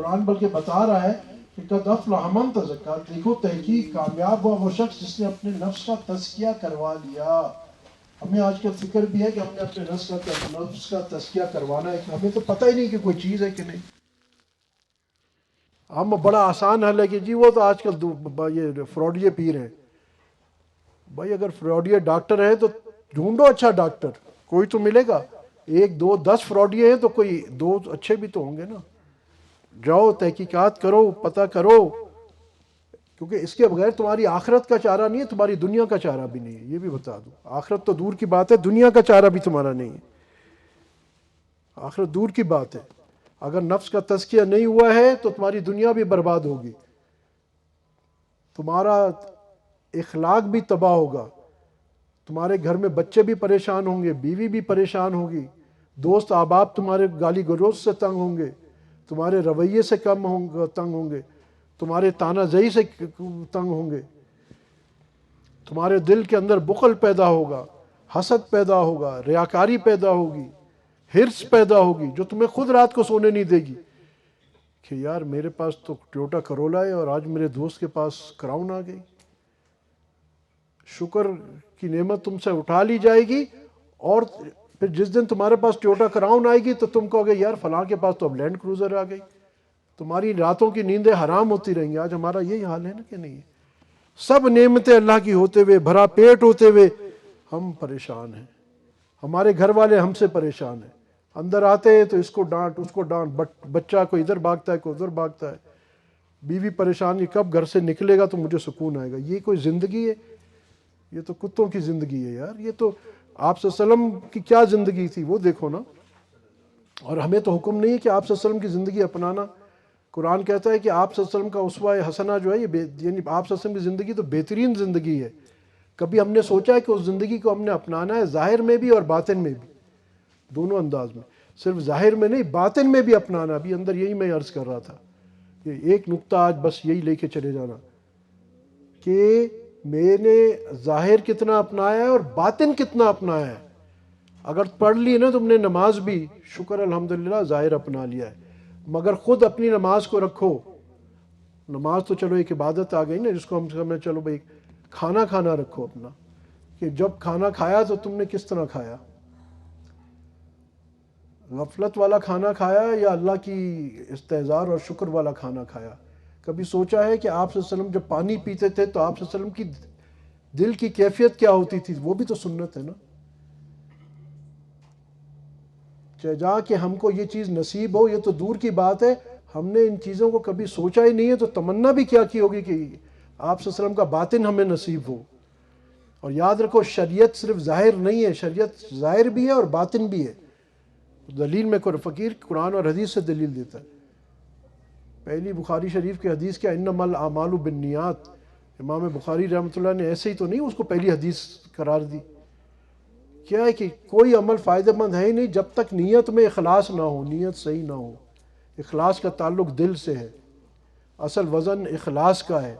قرآن بلکہ بتا رہا ہے کہ قد افلح من تزکا، دیکھو تحقیق کامیاب ہوا وہ شخص جس نے اپنے نفس کا تزکیہ کروا لیا۔ ہمیں آج کل فکر بھی ہے کہ ہم نے اپنے نفس کا تزکیہ کروانا ہے، کہ ہمیں تو پتہ ہی نہیں کہ کوئی چیز ہے کہ نہیں۔ ہم بڑا آسان حل ہے کہ جی وہ تو آج کل یہ فراڈیے پیر ہیں۔ بھائی اگر فراڈیے ڈاکٹر ہیں تو ڈھونڈو اچھا ڈاکٹر، کوئی تو ملے گا۔ ایک دو 10 فراڈیے ہیں تو کوئی 2 اچھے بھی تو ہوں گے نا۔ جاؤ تحقیقات کرو، پتہ کرو، کیونکہ اس کے بغیر تمہاری آخرت کا چارہ نہیں ہے، تمہاری دنیا کا چارہ بھی نہیں ہے، یہ بھی بتا دوں۔ آخرت تو دور کی بات ہے، دنیا کا چارہ بھی تمہارا نہیں ہے، آخرت دور کی بات ہے۔ اگر نفس کا تزکیہ نہیں ہوا ہے تو تمہاری دنیا بھی برباد ہوگی، تمہارا اخلاق بھی تباہ ہوگا، تمہارے گھر میں بچے بھی پریشان ہوں گے، بیوی بھی پریشان ہوگی، دوست احباب تمہارے گالی گلوچ سے تنگ ہوں گے، تمہارے رویے سے تنگ ہوں گے، تمہارے تانا زئی سے تنگ ہوں گے، تمہارے دل کے اندر بخل پیدا ہوگا، حسد پیدا ہوگا، ریاکاری پیدا ہوگی، حرص پیدا ہوگی، جو تمہیں خود رات کو سونے نہیں دے گی کہ یار میرے پاس تو ٹویوٹا کرولا ہے اور آج میرے دوست کے پاس کراؤن آ گئی۔ شکر کی نعمت تم سے اٹھا لی جائے گی، اور پھر جس دن تمہارے پاس ٹویوٹا کراؤن آئے گی تو تم کہو گے یار فلاں کے پاس تو اب لینڈ کروزر آ گئی۔ تمہاری راتوں کی نیندیں حرام ہوتی رہیں گی۔ آج ہمارا یہی حال ہے نا کہ نہیں ہے؟ سب نعمتیں اللہ کی ہوتے ہوئے، بھرا پیٹ ہوتے ہوئے ہم پریشان ہیں، ہمارے گھر والے ہم سے پریشان ہیں۔ اندر آتے ہیں تو اس کو ڈانٹ اس کو ڈانٹ، بچہ کوئی ادھر بھاگتا ہے کوئی ادھر بھاگتا ہے، بیوی پریشان کہ کب گھر سے نکلے گا تو مجھے سکون آئے گا۔ یہ کوئی زندگی ہے؟ یہ تو کتوں کی زندگی ہے یار۔ یہ تو آپ صلی اللہ علیہ وسلم کی کیا زندگی تھی وہ دیکھو نا۔ اور ہمیں تو حکم نہیں ہے کہ آپ صلی اللہ علیہ وسلم کی زندگی اپنانا۔ قرآن کہتا ہے کہ آپ صلی اللہ علیہ وسلم کا اسوہ حسنہ جو ہے یہ یعنی آپ صلی اللہ علیہ وسلم کی زندگی تو بہترین زندگی ہے۔ کبھی ہم نے سوچا ہے کہ اس زندگی کو ہم نے اپنانا ہے، ظاہر میں بھی اور باطن میں بھی، دونوں انداز میں، صرف ظاہر میں نہیں باطن میں بھی اپنانا۔ ابھی اندر یہی میں عرض کر رہا تھا کہ ایک نقطہ آج بس یہی لے کے چلے جانا کہ میں نے ظاہر کتنا اپنایا ہے اور باطن کتنا اپنایا ہے۔ اگر پڑھ لی نا تم نے نماز بھی، شکر الحمدللہ ظاہر اپنا لیا ہے، مگر خود اپنی نماز کو رکھو۔ نماز تو چلو ایک عبادت آ گئی نا، جس کو ہم سمجھیں چلو بھائی کھانا کھانا رکھو اپنا، کہ جب کھانا کھایا تو تم نے کس طرح کھایا، غفلت والا کھانا کھایا یا اللہ کی استحضار اور شکر والا کھانا کھایا؟ کبھی سوچا ہے کہ آپ صلی اللہ علیہ وسلم جب پانی پیتے تھے تو آپ صلی اللہ علیہ وسلم کی دل کی کیفیت کیا ہوتی تھی؟ وہ بھی تو سنت ہے نا۔ جا کہ ہم کو یہ چیز نصیب ہو یہ تو دور کی بات ہے، ہم نے ان چیزوں کو کبھی سوچا ہی نہیں ہے، تو تمنا بھی کیا کی ہوگی کہ آپ صلی اللہ علیہ وسلم کا باطن ہمیں نصیب ہو۔ اور یاد رکھو شریعت صرف ظاہر نہیں ہے، شریعت ظاہر بھی ہے اور باطن بھی ہے۔ دلیل میں فقیر قرآن اور حدیث سے دلیل دیتا ہے۔ پہلی بخاری شریف کی حدیث کیا، انما الاعمال بالنیات، امام بخاری رحمۃ اللہ نے ایسے ہی تو نہیں اس کو پہلی حدیث قرار دی۔ کیا ہے کہ کوئی عمل فائدہ مند ہے ہی نہیں جب تک نیت میں اخلاص نہ ہو، نیت صحیح نہ ہو۔ اخلاص کا تعلق دل سے ہے، اصل وزن اخلاص کا ہے۔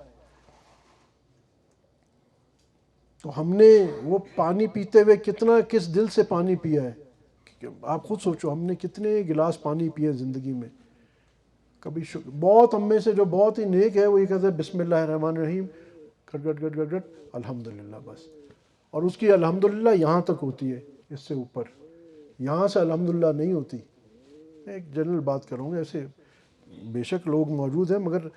تو ہم نے وہ پانی پیتے ہوئے کتنا کس دل سے پانی پیا ہے، آپ خود سوچو ہم نے کتنے گلاس پانی پیے زندگی میں۔ کبھی بہت ہم میں سے جو بہت ہی نیک ہے وہ یہ کہتے ہیں بسم اللہ الرحمن الرحیم، گٹ گٹ گٹ گٹ گٹ الحمدللہ، بس۔ اور اس کی الحمدللہ یہاں تک ہوتی ہے، اس سے اوپر یہاں سے الحمدللہ نہیں ہوتی۔ ایک جنرل بات کروں گا، ایسے بے شک لوگ موجود ہیں، مگر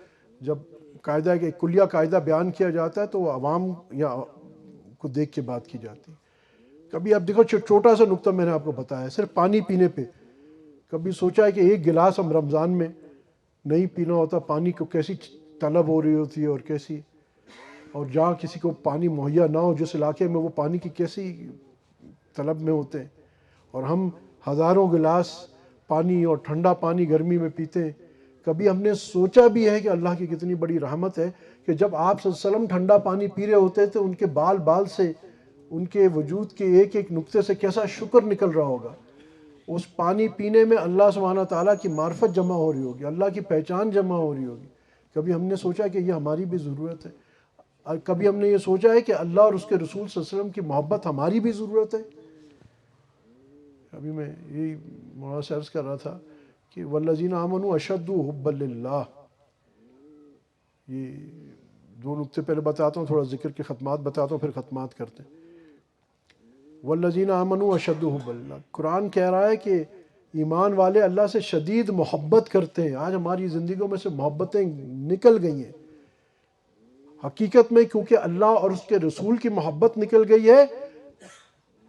جب قاعدہ کہ کلیہ قاعدہ بیان کیا جاتا ہے تو وہ عوام یا کو دیکھ کے بات کی جاتی ہے۔ کبھی اب دیکھو چھوٹا سا نقطہ میں نے آپ کو بتایا صرف پانی پینے پہ، کبھی سوچا ہے کہ ایک گلاس ہم رمضان میں نہیں پینا ہوتا، پانی کو کیسی طلب ہو رہی ہوتی ہے اور کیسی، اور جہاں کسی کو پانی مہیا نہ ہو جس علاقے میں وہ پانی کی کیسی طلب میں ہوتے ہیں، اور ہم ہزاروں گلاس پانی اور ٹھنڈا پانی گرمی میں پیتے ہیں۔ کبھی ہم نے سوچا بھی ہے کہ اللہ کی کتنی بڑی رحمت ہے کہ جب آپ صلی اللہ علیہ وسلم ٹھنڈا پانی پی رہے ہوتے تھے ان کے بال بال سے، ان کے وجود کے ایک ایک نقطے سے کیسا شکر نکل رہا ہوگا۔ اس پانی پینے میں اللہ سبحانہ تعالیٰ کی معرفت جمع ہو رہی ہوگی، اللہ کی پہچان جمع ہو رہی ہوگی۔ کبھی ہم نے سوچا کہ یہ ہماری بھی ضرورت ہے، اور کبھی ہم نے یہ سوچا ہے کہ اللہ اور اس کے رسول صلی اللہ علیہ وسلم کی محبت ہماری بھی ضرورت ہے۔ ابھی میں یہی مولانا سے عرض کر رہا تھا کہ والذین آمنوا اشد حبا للہ. یہ دو نقطے پہلے بتاتا ہوں، تھوڑا ذکر کے ختمات بتاتا ہوں، پھر ختمات کرتے ہیں. والذین آمنوا اشد حبا للہ، قرآن کہہ رہا ہے کہ ایمان والے اللہ سے شدید محبت کرتے ہیں. آج ہماری زندگیوں میں سے محبتیں نکل گئی ہیں. حقیقت میں کیونکہ اللہ اور اس کے رسول کی محبت نکل گئی ہے،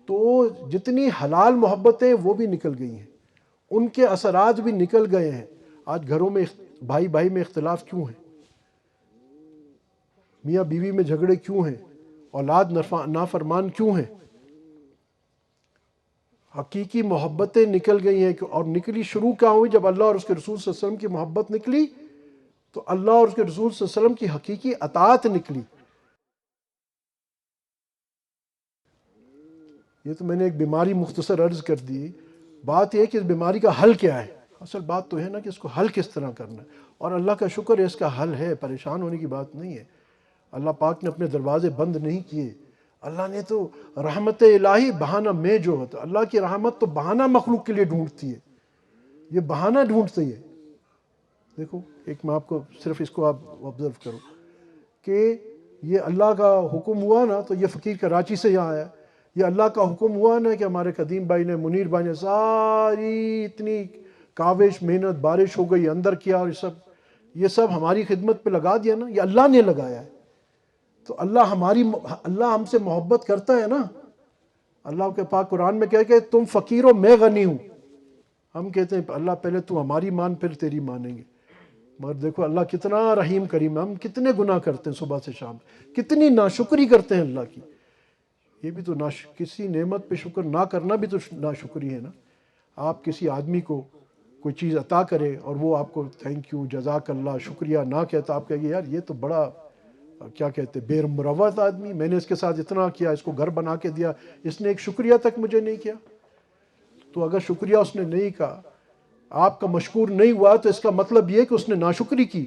تو جتنی حلال محبتیں وہ بھی نکل گئی ہیں، ان کے اثرات بھی نکل گئے ہیں. آج گھروں میں بھائی بھائی میں اختلاف کیوں ہیں؟ میاں بیوی میں جھگڑے کیوں ہیں؟ اولاد نافرمان کیوں ہیں؟ حقیقی محبتیں نکل گئی ہیں. اور نکلی شروع کیا ہوئی؟ جب اللہ اور اس کے رسول صلی اللہ علیہ وسلم کی محبت نکلی تو اللہ اور اس کے رسول صلی اللہ علیہ وسلم کی حقیقی اطاعت نکلی. یہ تو میں نے ایک بیماری مختصر عرض کر دی. بات یہ ہے کہ اس بیماری کا حل کیا ہے. اصل بات تو ہے نا کہ اس کو حل کس طرح کرنا ہے، اور اللہ کا شکر ہے اس کا حل ہے. پریشان ہونے کی بات نہیں ہے. اللہ پاک نے اپنے دروازے بند نہیں کیے. اللہ نے تو رحمت الہی بہانہ میں جو ہوتا، اللہ کی رحمت تو بہانہ مخلوق کے لیے ڈھونڈتی ہے، یہ بہانہ ڈھونڈتی ہے. دیکھو ایک میں آپ کو صرف اس کو آپ آبزرو کرو کہ یہ اللہ کا حکم ہوا نا تو یہ فقیر کراچی سے یہاں آیا. یہ اللہ کا حکم ہوا نا کہ ہمارے قدیم بھائی نے، منیر بھائی نے ساری اتنی کاوش محنت بارش ہو گئی اندر کیا، اور یہ سب ہماری خدمت پہ لگا دیا نا. یہ اللہ نے لگایا ہے. تو اللہ ہم سے محبت کرتا ہے نا. اللہ کے پاک قرآن میں کہہ کہ تم فقیر ہو میں غنی ہوں. ہم کہتے ہیں اللہ پہلے تو ہماری مان پھر تیری مانیں گے. مگر دیکھو اللہ کتنا رحیم کریم ہے. ہم کتنے گناہ کرتے ہیں صبح سے شام، کتنی ناشکری کرتے ہیں اللہ کی. یہ بھی تو کسی نعمت پہ شکر نہ کرنا بھی تو ناشکری ہے نا. آپ کسی آدمی کو کوئی چیز عطا کرے اور وہ آپ کو تھینک یو جزاک اللہ شکریہ نہ کہتا، آپ کہیں گے یار یہ تو بڑا کیا کہتے بے مروت آدمی، میں نے اس کے ساتھ اتنا کیا، اس کو گھر بنا کے دیا، اس نے ایک شکریہ تک مجھے نہیں کیا. تو اگر شکریہ اس نے نہیں کہا، آپ کا مشکور نہیں ہوا، تو اس کا مطلب یہ کہ اس نے ناشکری کی.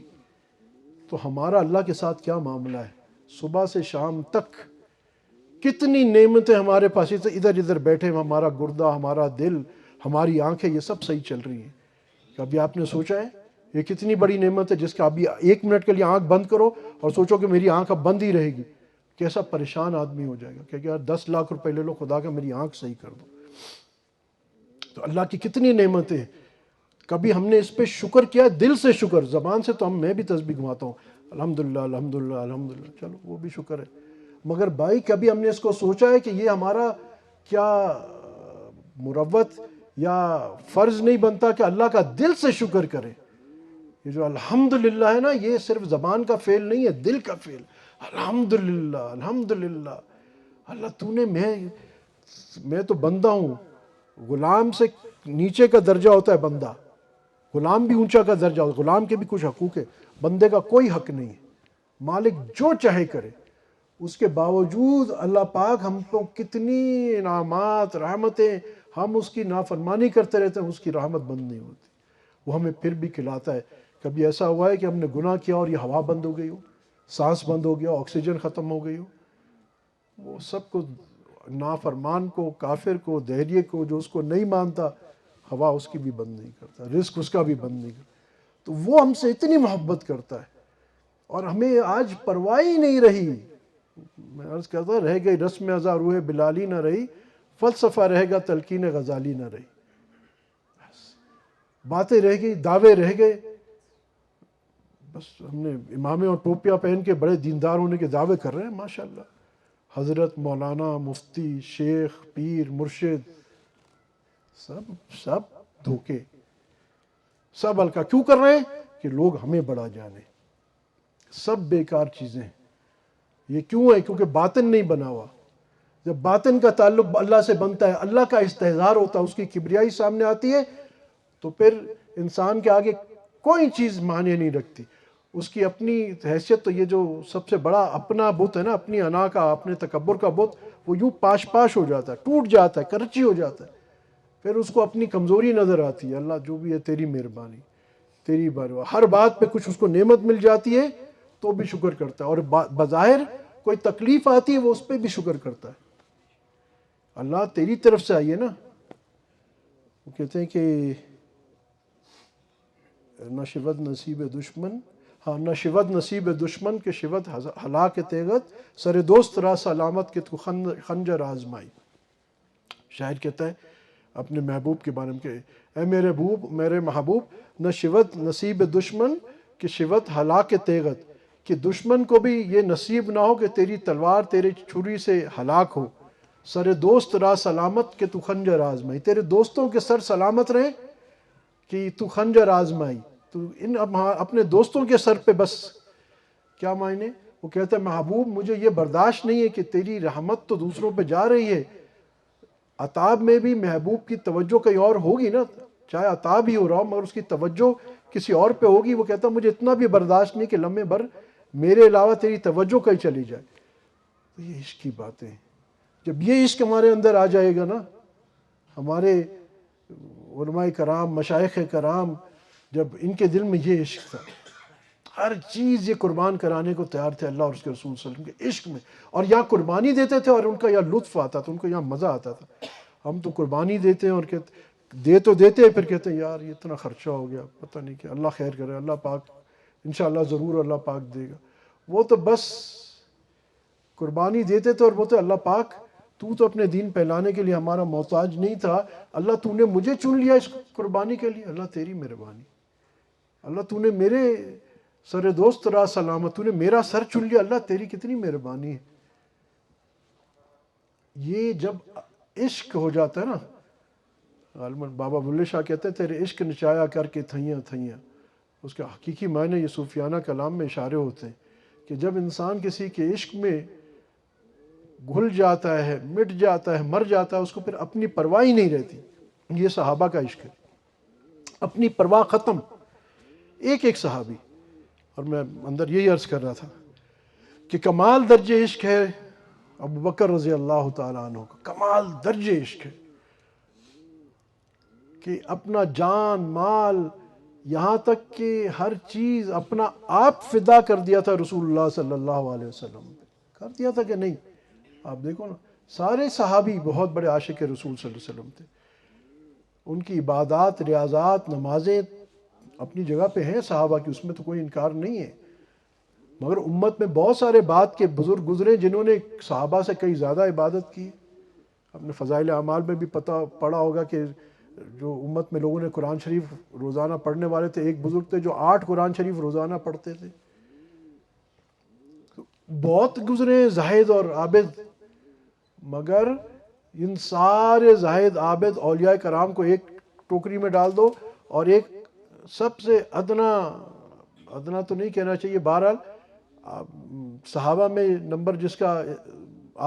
تو ہمارا اللہ کے ساتھ کیا معاملہ ہے؟ صبح سے شام تک کتنی نعمتیں ہمارے پاس، ادھر ادھر بیٹھے ہمارا گردہ، ہمارا دل، ہماری آنکھیں، یہ سب صحیح چل رہی ہیں. کبھی آپ نے سوچا ہے یہ کتنی بڑی نعمت ہے جس کا ابھی 1 منٹ کے لیے آنکھ بند کرو اور سوچو کہ میری آنکھ اب بند ہی رہے گی، کیسا پریشان آدمی ہو جائے گا کہ یار 10 لاکھ روپے لے لو خدا کا میری آنکھ صحیح کر دو. تو اللہ کی کتنی نعمتیں ہیں. کبھی ہم نے اس پہ شکر کیا؟ دل سے شکر. زبان سے تو میں بھی تسبیح گھماتا ہوں الحمدللہ الحمدللہ الحمدللہ، چلو وہ بھی شکر ہے. مگر بھائی کبھی ہم نے اس کو سوچا ہے کہ یہ ہمارا کیا مروت یا فرض نہیں بنتا کہ اللہ کا دل سے شکر کرے؟ یہ جو الحمدللہ ہے نا، یہ صرف زبان کا فعل نہیں ہے، دل کا فعل. الحمدللہ الحمدللہ. اللہ تو نے، میں تو بندہ ہوں. غلام سے نیچے کا درجہ ہوتا ہے بندہ، غلام بھی اونچا کا درجہ ہوتا ہے. غلام کے بھی کچھ حقوق ہے، بندے کا کوئی حق نہیں ہے. مالک جو چاہے کرے. اس کے باوجود اللہ پاک ہم کو کتنی انعامات رحمتیں، ہم اس کی نافرمانی کرتے رہتے ہیں، اس کی رحمت بند نہیں ہوتی. وہ ہمیں پھر بھی کھلاتا ہے. کبھی ایسا ہوا ہے کہ ہم نے گناہ کیا اور یہ ہوا بند ہو گئی ہو، سانس بند ہو گیا، آکسیجن ختم ہو گئی ہو؟ وہ سب کو، نافرمان کو، کافر کو، دہریے کو، جو اس کو نہیں مانتا، ہوا اس کی بھی بند نہیں کرتا، رزق اس کا بھی بند نہیں کرتا. تو وہ ہم سے اتنی محبت کرتا ہے اور ہمیں آج پرواہ ہی نہیں رہی. میں عرض کرتا رہ گئی رسم ازاں روح بلالی نہ رہی، فلسفہ رہ گا تلقین غزالی نہ رہی. باتیں رہ گئی، دعوے رہ گئے. بس ہم نے امامے اور ٹوپیاں پہن کے بڑے دیندار ہونے کے دعوے کر رہے ہیں ماشاءاللہ. حضرت، مولانا، مفتی، شیخ، پیر، مرشد، سب دھوکے، سب ہلکا. کیوں کر رہے ہیں؟ کہ لوگ ہمیں بڑا جانے. سب بیکار چیزیں ہیں. یہ کیوں ہے؟ کیونکہ باطن نہیں بنا ہوا. جب باطن کا تعلق اللہ سے بنتا ہے، اللہ کا استحضار ہوتا ہے، اس کی کبریائی سامنے آتی ہے، تو پھر انسان کے آگے کوئی چیز معنی نہیں رکھتی. اس کی اپنی حیثیت، تو یہ جو سب سے بڑا اپنا بت ہے نا، اپنی انا کا، اپنے تکبر کا بت، وہ یوں پاش پاش ہو جاتا ہے، ٹوٹ جاتا ہے، کرچی ہو جاتا ہے. پھر اس کو اپنی کمزوری نظر آتی ہے. اللہ جو بھی ہے تیری مہربانی، تیری بارگاہ. ہر بات پہ کچھ اس کو نعمت مل جاتی ہے تو بھی شکر کرتا ہے، اور بظاہر کوئی تکلیف آتی ہے وہ اس پہ بھی شکر کرتا ہے. اللہ تیری طرف سے آئی ہے نا. وہ کہتے ہیں کہ نہ شود نصیب دشمن، ہاں نہ شود نصیب دشمن کے شود ہلاک تیغت، سر دوست را سلامت کے تو خنجر آزمائی۔ شاعر کہتا ہے اپنے محبوب کے بارے میں کہ اے میرے محبوب، نہ شود نصیب دشمن کہ شود ہلاک تیغت، کہ دشمن کو بھی یہ نصیب نہ ہو کہ تیری تلوار تیری چھری سے ہلاک ہو، سر دوست را سلامت کہ تو خنجر آزمائی، تیرے دوستوں کے سر سلامت رہیں کہ تو خنجر آزمائی، تو ان اپنے دوستوں کے سر پہ بس۔ کیا معنی؟ وہ کہتا ہے محبوب مجھے یہ برداشت نہیں ہے کہ تیری رحمت تو دوسروں پہ جا رہی ہے، عطاب میں بھی محبوب کی توجہ کہیں اور ہوگی نا، چاہے عطاب ہی ہو رہا ہو مگر اس کی توجہ کسی اور پہ ہوگی۔ وہ کہتا ہے مجھے اتنا بھی برداشت نہیں کہ لمحے بھر میرے علاوہ تیری توجہ کہیں چلی جائے۔ تو یہ عشق کی باتیں، جب یہ عشق ہمارے اندر آ جائے گا نا، ہمارے علماء کرام مشائخ کرام جب ان کے دل میں یہ عشق تھا، ہر چیز یہ قربان کرانے کو تیار تھے اللہ اور اس کے رسول صلی اللہ علیہ وسلم کے عشق میں، اور یہاں قربانی دیتے تھے اور ان کا یہاں لطف آتا تھا، ان کو یہاں مزہ آتا تھا۔ ہم تو قربانی دیتے ہیں اور دے تو دیتے ہیں، پھر کہتے ہیں یار یہ اتنا خرچہ ہو گیا، پتہ نہیں کہ اللہ خیر کرے، اللہ پاک انشاءاللہ ضرور اللہ پاک دے گا۔ وہ تو بس قربانی دیتے تھے اور بولتے اللہ پاک تو اپنے دین پھیلانے کے لیے ہمارا محتاج نہیں تھا، اللہ تو نے مجھے چن لیا اس قربانی کے لیے، اللہ تیری مہربانی، اللہ تو نے میرے سر دوست را سلامت، تو نے میرا سر چن لیا، اللہ تیری کتنی مہربانی ہے۔ یہ جب عشق ہو جاتا ہے نا، غالباً بابا بلے شاہ کہتے ہیں تیرے عشق نچایا کر کے تھیاں تھیاں، اس کا حقیقی معنی یہ صوفیانہ کلام میں اشارے ہوتے ہیں کہ جب انسان کسی کے عشق میں گھل جاتا ہے، مٹ جاتا ہے، مر جاتا ہے، اس کو پھر اپنی پرواہ ہی نہیں رہتی۔ یہ صحابہ کا عشق ہے، اپنی پرواہ ختم، ایک ایک صحابی۔ اور میں اندر یہی عرض کر رہا تھا کہ کمال درجہ عشق ہے ابو بکر رضی اللہ تعالیٰ عنہ کا، کمال درجہ عشق ہے کہ اپنا جان مال یہاں تک کہ ہر چیز اپنا آپ فدا کر دیا تھا رسول اللہ صلی اللہ علیہ وسلم، کر دیا تھا کہ نہیں؟ آپ دیکھو نا، سارے صحابی بہت بڑے عاشق رسول صلی اللہ علیہ وسلم تھے، ان کی عبادات ریاضات نمازیں اپنی جگہ پہ ہیں صحابہ کی، اس میں تو کوئی انکار نہیں ہے، مگر امت میں بہت سارے بعد کے بزرگ گزرے جنہوں نے صحابہ سے کئی زیادہ عبادت کی۔ اپنے فضائل اعمال میں بھی پڑھا ہوگا کہ جو امت میں لوگوں نے قرآن شریف روزانہ پڑھنے والے تھے، ایک بزرگ تھے جو 8 قرآن شریف روزانہ پڑھتے تھے۔ بہت گزرے زاہد اور عابد، مگر ان سارے زاہد عابد اولیاء کرام کو ایک ٹوکری میں ڈال دو، اور ایک سب سے ادنا تو نہیں کہنا چاہیے، بہرحال صحابہ میں نمبر جس کا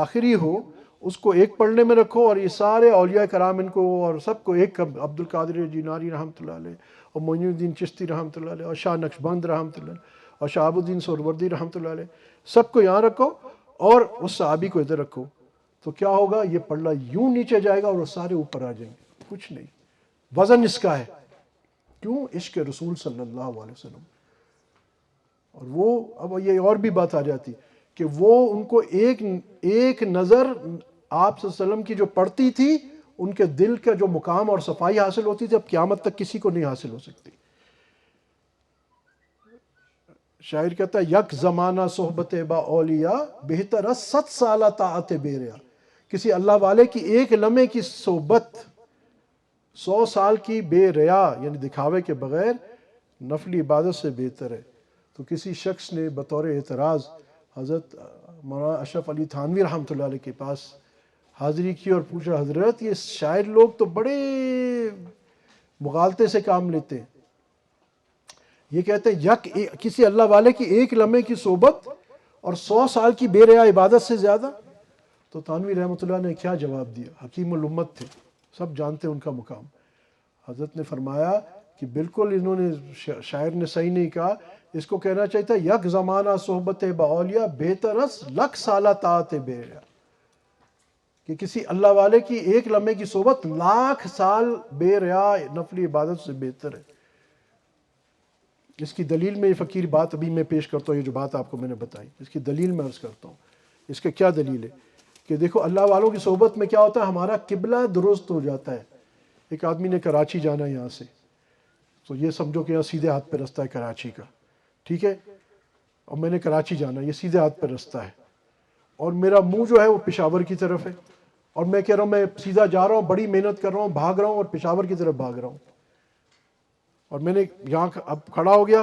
آخری ہو اس کو ایک پڑھنے میں رکھو، اور یہ سارے اولیاء کرام ان کو اور سب کو ایک، عبد القادر جیلانی رحمۃ اللہ علیہ، اور معین الدین چشتی رحمۃ اللہ علیہ، اور شاہ نقشبند رحمۃ اللہ علیہ، اور شہاب الدین سہروردی رحمۃ اللہ علیہ، سب کو یہاں رکھو اور اس صحابی کو ادھر رکھو، تو کیا ہوگا؟ یہ پلڑا یوں نیچے جائے گا اور وہ سارے اوپر آ جائیں گے، کچھ نہیں، وزن اس کا ہے۔ کیوں؟ عشق رسول صلی اللہ علیہ وسلم۔ اور وہ اب یہ اور بھی بات آ جاتی کہ وہ ان کو ایک نظر آپ صلی اللہ علیہ وسلم کی جو پڑتی تھی، ان کے دل کا جو مقام اور صفائی حاصل ہوتی تھی اب قیامت تک کسی کو نہیں حاصل ہو سکتی۔ شاعر کہتا ہے یک زمانہ صحبت با اولیاء بہتر از 100 سالہ طاعت بے ریا، کسی اللہ والے کی ایک لمحے کی صحبت 100 سال کی بے ریا یعنی دکھاوے کے بغیر نفلی عبادت سے بہتر ہے۔ تو کسی شخص نے بطور اعتراض حضرت مولانا اشرف علی تھانوی رحمۃ اللہ علیہ کے پاس حاضری کی اور پوچھا حضرت یہ شاعر لوگ تو بڑے مغالطے سے کام لیتے ہیں، یہ کہتے ہیں کسی اللہ والے کی ایک لمحے کی صحبت اور 100 سال کی بے ریا عبادت سے زیادہ۔ تو تھانوی رحمۃ اللہ نے کیا جواب دیا؟ حکیم الامت تھے، سب جانتے ہیں ان کا مقام۔ حضرت نے فرمایا کہ بالکل انہوں نے شاعر نے صحیح نہیں کہا، اس کو کہنا چاہیے تھا یک زمانہ صحبت با اولیاء بہتر از 100 سالہ طاعت بے ریا، کہ کسی اللہ والے کی ایک لمحے کی صحبت 1,00,000 سال بے ریا نفلی عبادت سے بہتر ہے۔ اس کی دلیل میں یہ فقیر بات ابھی میں پیش کرتا ہوں، یہ جو بات آپ کو میں نے بتائی اس کی دلیل میں عرض کرتا ہوں۔ اس کا کیا دلیل ہے کہ دیکھو اللہ والوں کی صحبت میں کیا ہوتا ہے، ہمارا قبلہ درست ہو جاتا ہے۔ ایک آدمی نے کراچی جانا یہاں سے، تو یہ سمجھو کہ یہاں سیدھے ہاتھ پہ رستہ ہے کراچی کا، ٹھیک ہے، اور میں نے کراچی جانا ہے، یہ سیدھے ہاتھ پہ رستہ ہے، اور میرا منہ جو ہے وہ پشاور کی طرف ہے، اور میں کہہ رہا ہوں میں سیدھا جا رہا ہوں، بڑی محنت کر رہا ہوں، بھاگ رہا ہوں اور پشاور کی طرف بھاگ رہا ہوں، اور میں نے یہاں اب کھڑا ہو گیا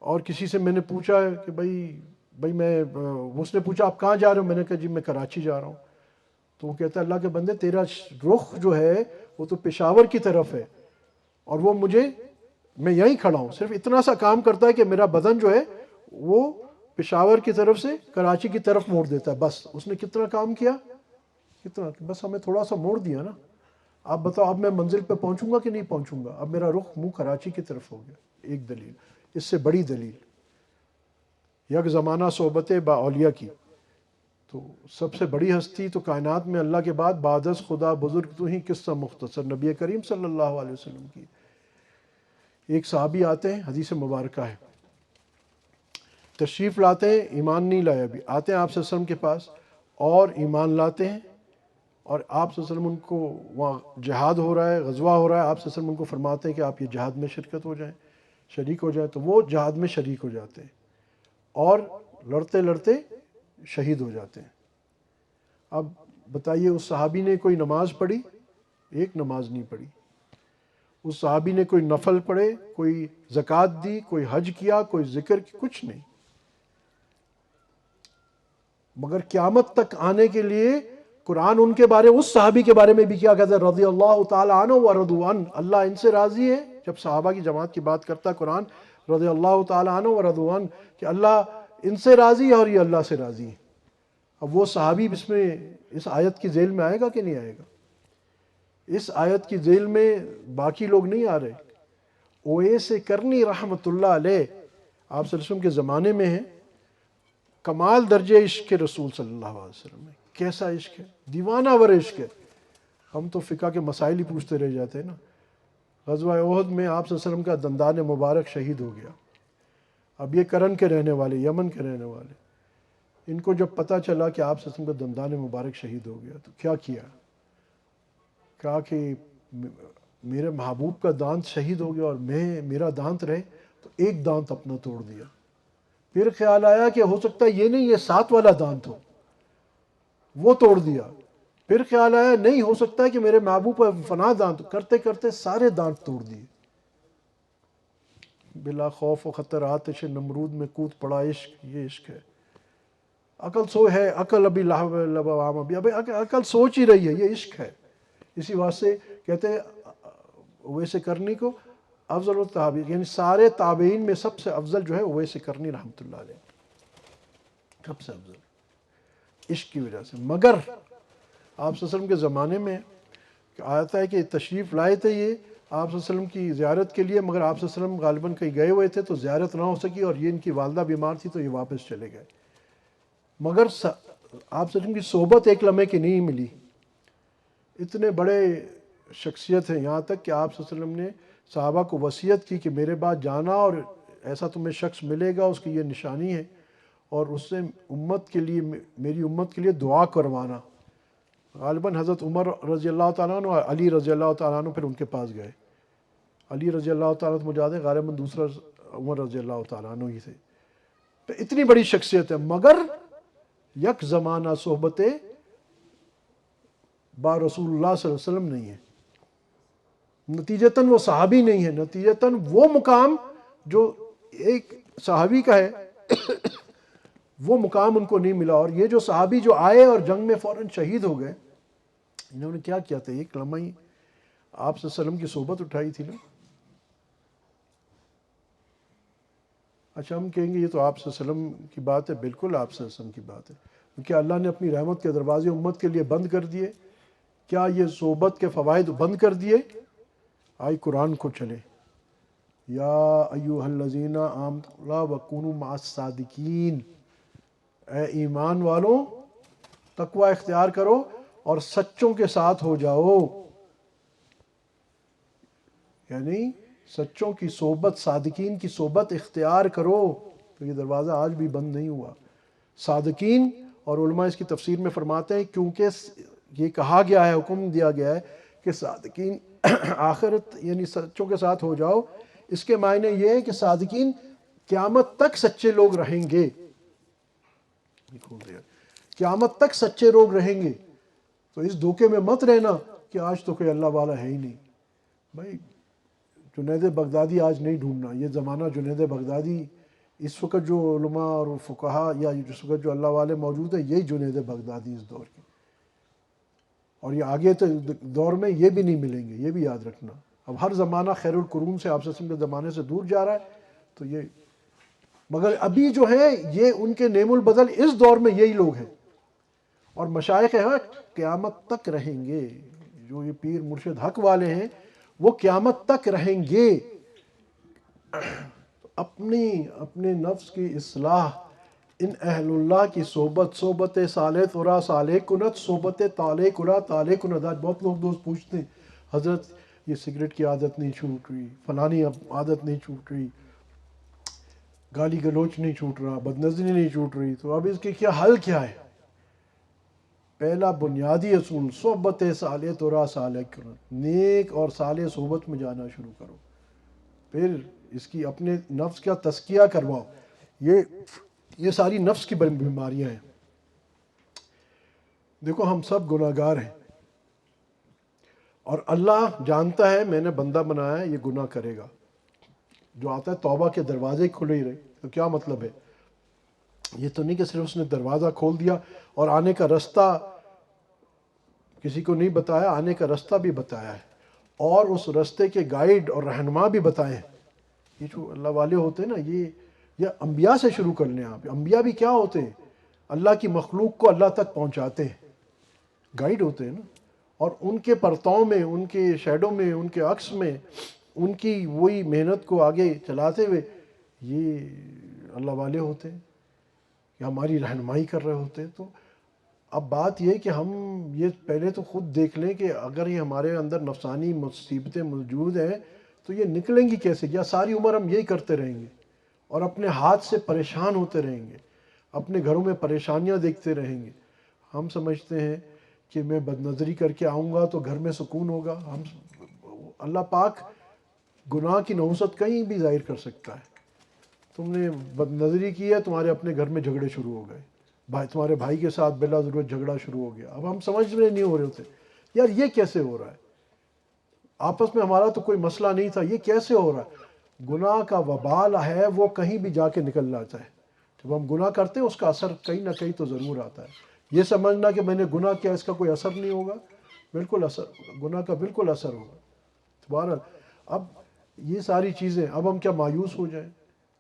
اور کسی سے میں نے پوچھا کہ بھائی میں اس نے پوچھا آپ کہاں جا رہے ہو؟ میں نے کہا جی میں کراچی جا رہا ہوں. تو وہ کہتا ہے اللہ کے بندے تیرا رخ جو ہے وہ تو پشاور کی طرف ہے، اور وہ میں یہیں کھڑا ہوں، صرف اتنا سا کام کرتا ہے کہ میرا بدن جو ہے وہ پشاور کی طرف سے کراچی کی طرف موڑ دیتا ہے. بس اس نے کتنا کام کیا، کتنا، بس ہمیں تھوڑا سا موڑ دیا نا. آپ بتاؤ اب میں منزل پہ پہنچوں گا کہ نہیں پہنچوں گا؟ اب میرا رخ منہ کراچی کی طرف ہو گیا. ایک دلیل، اس سے بڑی دلیل یک زمانہ صحبت با اولیاء کی. تو سب سے بڑی ہستی تو کائنات میں اللہ کے بعد بعد از خدا بزرگ تو ہی قصہ مختصر نبی کریم صلی اللہ علیہ وسلم کی. ایک صحابی آتے ہیں، حدیث مبارکہ ہے، تشریف لاتے ہیں، ایمان نہیں لایا ابھی، آتے ہیں آپ صلی اللہ علیہ وسلم کے پاس اور ایمان لاتے ہیں، اور آپ صلی اللہ علیہ وسلم ان کو وہاں جہاد ہو رہا ہے، غزوہ ہو رہا ہے، آپ صلی اللہ علیہ وسلم ان کو فرماتے ہیں کہ آپ یہ جہاد میں شرکت ہو جائیں، شریک ہو جائیں. تو وہ جہاد میں شریک ہو جاتے ہیں اور لڑتے لڑتے شہید ہو جاتے ہیں. اب بتائیے اس صحابی نے کوئی نماز پڑھی؟ ایک نماز نہیں پڑھی. اس صحابی نے کوئی نفل پڑھے، کوئی زکوٰۃ دی، کوئی حج کیا، کوئی ذکر کی، کچھ نہیں. مگر قیامت تک آنے کے لیے قرآن ان کے بارے، اس صحابی کے بارے میں بھی کیا کہتا ہے، رضی اللہ تعالی عنہ ورضوا عنہ، اللہ ان سے راضی ہے. جب صحابہ کی جماعت کی بات کرتا ہے قرآن، رضی اللہ تعالی عنہ ورضوا عنہ، کہ اللہ ان سے راضی ہے اور یہ اللہ سے راضی ہے. اب وہ صحابی اس آیت کی ذیل میں آئے گا کہ نہیں آئے گا؟ اس آیت کی ذیل میں باقی لوگ نہیں آ رہے. اویس کرنی رحمۃ اللہ علیہ آپ صلی اللہ علیہ وسلم کے زمانے میں ہیں، کمال درجے عشق رسول صلی اللہ علیہ وسلم میں. کیسا عشق ہے، دیوانہ ور عشق ہے. ہم تو فقہ کے مسائل ہی پوچھتے رہ جاتے ہیں نا. غزوہ احد میں آپ صلی اللہ علیہ وسلم کا دندان مبارک شہید ہو گیا. اب یہ کرن کے رہنے والے، یمن کے رہنے والے، ان کو جب پتہ چلا کہ آپ صلی اللہ علیہ وسلم کا دندان مبارک شہید ہو گیا تو کیا کیا؟ کہا کہ میرے محبوب کا دانت شہید ہو گیا اور میرا دانت رہے، تو ایک دانت اپنا توڑ دیا. پھر خیال آیا کہ ہو سکتا ہے یہ نہیں، یہ 7 والا دانت ہو، وہ توڑ دیا. پھر خیال آیا نہیں، ہو سکتا ہے کہ میرے محبوب کا فنا دانت، کرتے کرتے سارے دانت توڑ دیے. بلا خوف و خطر آتش نمرود میں کود پڑا عشق، یہ عشق ہے. عقل سو ہے، عقل ابھی لبام ابھی عقل سوچ ہی رہی ہے، یہ عشق ہے. اسی واسطے کہتے ہیں اویس کرنی کو افضل التابعین، یعنی سارے تابعین میں سب سے افضل جو ہے اویس کرنی رحمۃ اللہ علیہ، سب سے افضل عشق کی وجہ سے. مگر آپ صلی اللہ علیہ وسلم کے زمانے میں آتا ہے کہ تشریف لائے تھے یہ آپ صلی اللہ علیہ وسلم کی زیارت کے لیے، مگر آپ صلی اللہ علیہ وسلم غالباً کہیں گئے ہوئے تھے تو زیارت نہ ہو سکی، اور یہ ان کی والدہ بیمار تھی تو یہ واپس چلے گئے. مگر آپ صلی اللہ علیہ وسلم کی صحبت ایک لمحے کی نہیں ملی. اتنے بڑے شخصیت ہیں، یہاں تک کہ آپ صلی اللہ علیہ وسلم نے صحابہ کو وصیت کی کہ میرے بعد جانا اور ایسا تمہیں شخص ملے گا، اس کی یہ نشانی ہے، اور اس سے امت کے لیے، میری امت کے لیے دعا کروانا. غالباً حضرت عمر رضی اللہ تعالیٰ عنہ اور علی رضی اللہ تعالیٰ عنہ پھر ان کے پاس گئے. علی رضی اللہ تعالیٰ عنہ مجھے یاد ہے غالباً دوسرا عمر رضی اللہ تعالیٰ عنہ ہی تھے. تو اتنی بڑی شخصیت ہے، مگر یک زمانہ صحبت با رسول اللہ صلی اللہ علیہ وسلم نہیں ہے. نتیجتاً وہ صحابی نہیں ہے، نتیجتاً وہ مقام جو ایک صحابی کا ہے وہ مقام ان کو نہیں ملا. اور یہ جو صحابی جو آئے اور جنگ میں فوراً شہید ہو گئے، انہوں نے کیا کیا تھا؟ ایک لمحہ ہی آپ صلی اللہ علیہ وسلم کی صحبت اٹھائی تھی نا. اچھا ہم کہیں گے یہ تو آپ صلی اللہ علیہ وسلم کی بات ہے، بالکل آپ صلی اللہ علیہ وسلم کی بات ہے، کیونکہ اللہ نے اپنی رحمت کے دروازے امت کے لیے بند کر دیے. کیا یہ صحبت کے فوائد بند کر دیے؟ آئی قرآن کو چلے، یا ایھا الذین آمنوا وکونوا مع الصادقین، اے ایمان والوں تقوی اختیار کرو اور سچوں کے ساتھ ہو جاؤ. یعنی سچوں کی صحبت، صادقین کی صحبت اختیار کرو. تو یہ دروازہ آج بھی بند نہیں ہوا. صادقین، اور علماء اس کی تفسیر میں فرماتے ہیں کیونکہ یہ کہا گیا ہے، حکم دیا گیا ہے کہ صادقین آخرت یعنی سچوں کے ساتھ ہو جاؤ، اس کے معنی یہ ہے کہ صادقین قیامت تک سچے لوگ رہیں گے، قیامت تک سچے لوگ رہیں گے۔ تو اس دھوکے میں مت رہنا کہ آج تو کوئی اللہ والا ہے ہی نہیں۔ بھائی جنید بغدادی آج نہیں ڈھونڈنا، یہ زمانہ جنید بغدادی، اس وقت جو علماء اور فقہا یا اس وقت جو اللہ والے موجود ہیں، یہی جنید بغدادی اس دور کے، اور یہ آگے تو دور میں یہ بھی نہیں ملیں گے، یہ بھی یاد رکھنا۔ اب ہر زمانہ خیر القرون سے، آپ کے زمانے سے دور جا رہا ہے، تو یہ مگر ابھی جو ہے یہ ان کے نعم البدل اس دور میں یہی لوگ ہیں، اور مشائخ ہیں قیامت تک رہیں گے۔ جو یہ پیر مرشد حق والے ہیں وہ قیامت تک رہیں گے۔ اپنے نفس کی اصلاح، ان اہل اللہ کی صحبت، صحبت صالح ترا صالح کنت، صحبت طالع کرا طالع کنت۔ آج بہت لوگ دوست پوچھتے ہیں حضرت یہ سگریٹ کی عادت نہیں چھوٹ رہی، فلانی عادت نہیں چھوٹ رہی، گالی گلوچ نہیں چھوٹ رہا، بد نظری نہیں چھوٹ رہی، تو اب اس کے کیا حل کیا ہے؟ پہلا بنیادی اصول صحبت صالح ترا صالح کنت، نیک اور صالح صحبت میں جانا شروع کرو، پھر اس کی اپنے نفس کا تزکیہ کرواؤ۔ یہ ساری نفس کی بیماریاں ہیں۔ دیکھو ہم سب گناہ گار ہیں، اور اللہ جانتا ہے میں نے بندہ بنایا ہے یہ گناہ کرے گا۔ جو آتا ہے توبہ کے دروازے کھلے ہی رہے، تو کیا مطلب ہے؟ یہ تو نہیں کہ صرف اس نے دروازہ کھول دیا اور آنے کا رستہ کسی کو نہیں بتایا، آنے کا رستہ بھی بتایا ہے، اور اس رستے کے گائیڈ اور رہنما بھی بتائے ہیں۔ یہ جو اللہ والے ہوتے ہیں نا، یہ انبیاء سے شروع کر لیں آپ۔ انبیاء بھی کیا ہوتے ہیں؟ اللہ کی مخلوق کو اللہ تک پہنچاتے ہیں، گائیڈ ہوتے ہیں نا، اور ان کے پرتاؤں میں، ان کے شیڈو میں، ان کے عکس میں، ان کی وہی محنت کو آگے چلاتے ہوئے یہ اللہ والے ہوتے ہیں، یہ ہماری رہنمائی کر رہے ہوتے ہیں۔ تو اب بات یہ کہ ہم یہ پہلے تو خود دیکھ لیں کہ اگر یہ ہمارے اندر نفسانی مصیبتیں موجود ہیں تو یہ نکلیں گی کیسے؟ یا ساری عمر ہم یہی کرتے رہیں گے اور اپنے ہاتھ سے پریشان ہوتے رہیں گے، اپنے گھروں میں پریشانیاں دیکھتے رہیں گے۔ ہم سمجھتے ہیں کہ میں بد نظری کر کے آؤں گا تو گھر میں سکون ہوگا۔ اللہ پاک گناہ کی نحوست کہیں بھی ظاہر کر سکتا ہے۔ تم نے بد نظری کی ہے، تمہارے اپنے گھر میں جھگڑے شروع ہو گئے، تمہارے بھائی کے ساتھ بلا ضرورت جھگڑا شروع ہو گیا۔ اب ہم سمجھ میں نہیں ہو رہے ہوتے یار یہ کیسے ہو رہا ہے، آپس میں ہمارا تو کوئی مسئلہ نہیں تھا، یہ کیسے ہو رہا ہے؟ گناہ کا وبال ہے وہ کہیں بھی جا کے نکل جاتا ہے۔ جب ہم گناہ کرتے ہیں اس کا اثر کہیں نہ کہیں تو ضرور آتا ہے۔ یہ سمجھنا کہ میں نے گناہ کیا اس کا کوئی اثر نہیں ہوگا، بالکل اثر، گناہ کا بالکل اثر ہوگا۔ بہرحال اب یہ ساری چیزیں، اب ہم کیا مایوس ہو جائیں؟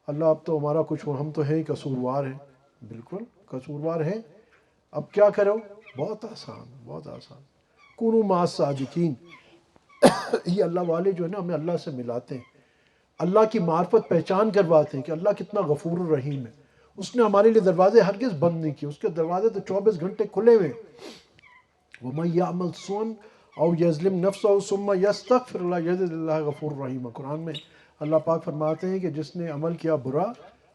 اللہ اب تو ہمارا کچھ ہو، ہم تو ہیں ہی قصوروار ہیں، بالکل قصوروار ہیں، اب کیا کرو؟ بہت آسان، بہت آسان، کونوا مع الصادقین۔ یہ اللہ والے جو ہے نا ہمیں اللہ سے ملاتے ہیں، اللہ کی معرفت پہچان کرواتے ہیں کہ اللہ کتنا غفور الرحیم ہے۔ اس نے ہمارے لیے دروازے ہرگز بند نہیں کیے، اس کے دروازے تو 24 گھنٹے کھلے ہوئے۔ وَمَن يَعْمَلْ سُوءًا أَوْ يَظْلِمْ نَفْسَهُ ثُمَّ يَسْتَغْفِرِ اللَّهَ يَجِدِ اللَّهَ غَفُورًا رَحِيمًا۔ قرآن میں اللہ پاک فرماتے ہیں کہ جس نے عمل کیا برا،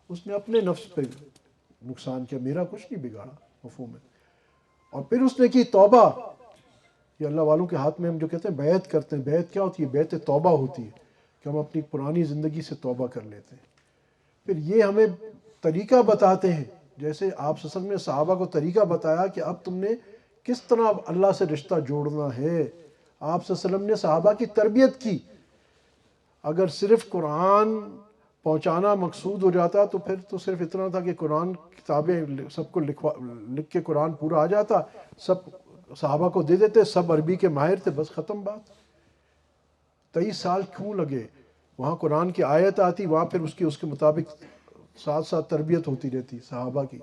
اس نے اپنے نفس پہ نقصان کیا، میرا کچھ نہیں بگاڑا، مفہوم ہے۔ اور پھر اس نے کی توبہ۔ یہ اللہ والوں کے ہاتھ میں ہم جو کہتے ہیں بیعت کرتے ہیں، بیعت کیا ہوتی ہے؟ بیعت توبہ ہوتی ہے کہ ہم اپنی پرانی زندگی سے توبہ کر لیتے ہیں۔ پھر یہ ہمیں طریقہ بتاتے ہیں، جیسے آپ صلی اللہ علیہ وسلم نے صحابہ کو طریقہ بتایا کہ اب تم نے کس طرح اللہ سے رشتہ جوڑنا ہے۔ آپ صلی اللہ علیہ وسلم نے صحابہ کی تربیت کی۔ اگر صرف قرآن پہنچانا مقصود ہو جاتا تو پھر تو صرف اتنا تھا کہ قرآن کتابیں سب کو لکھ کے قرآن پورا آ جاتا، سب صحابہ کو دے دیتے، سب عربی کے ماہر تھے، بس ختم بات۔ 23 سال کیوں لگے؟ وہاں قرآن کی آیت آتی، وہاں پھر اس کے مطابق ساتھ ساتھ تربیت ہوتی رہتی صحابہ کی۔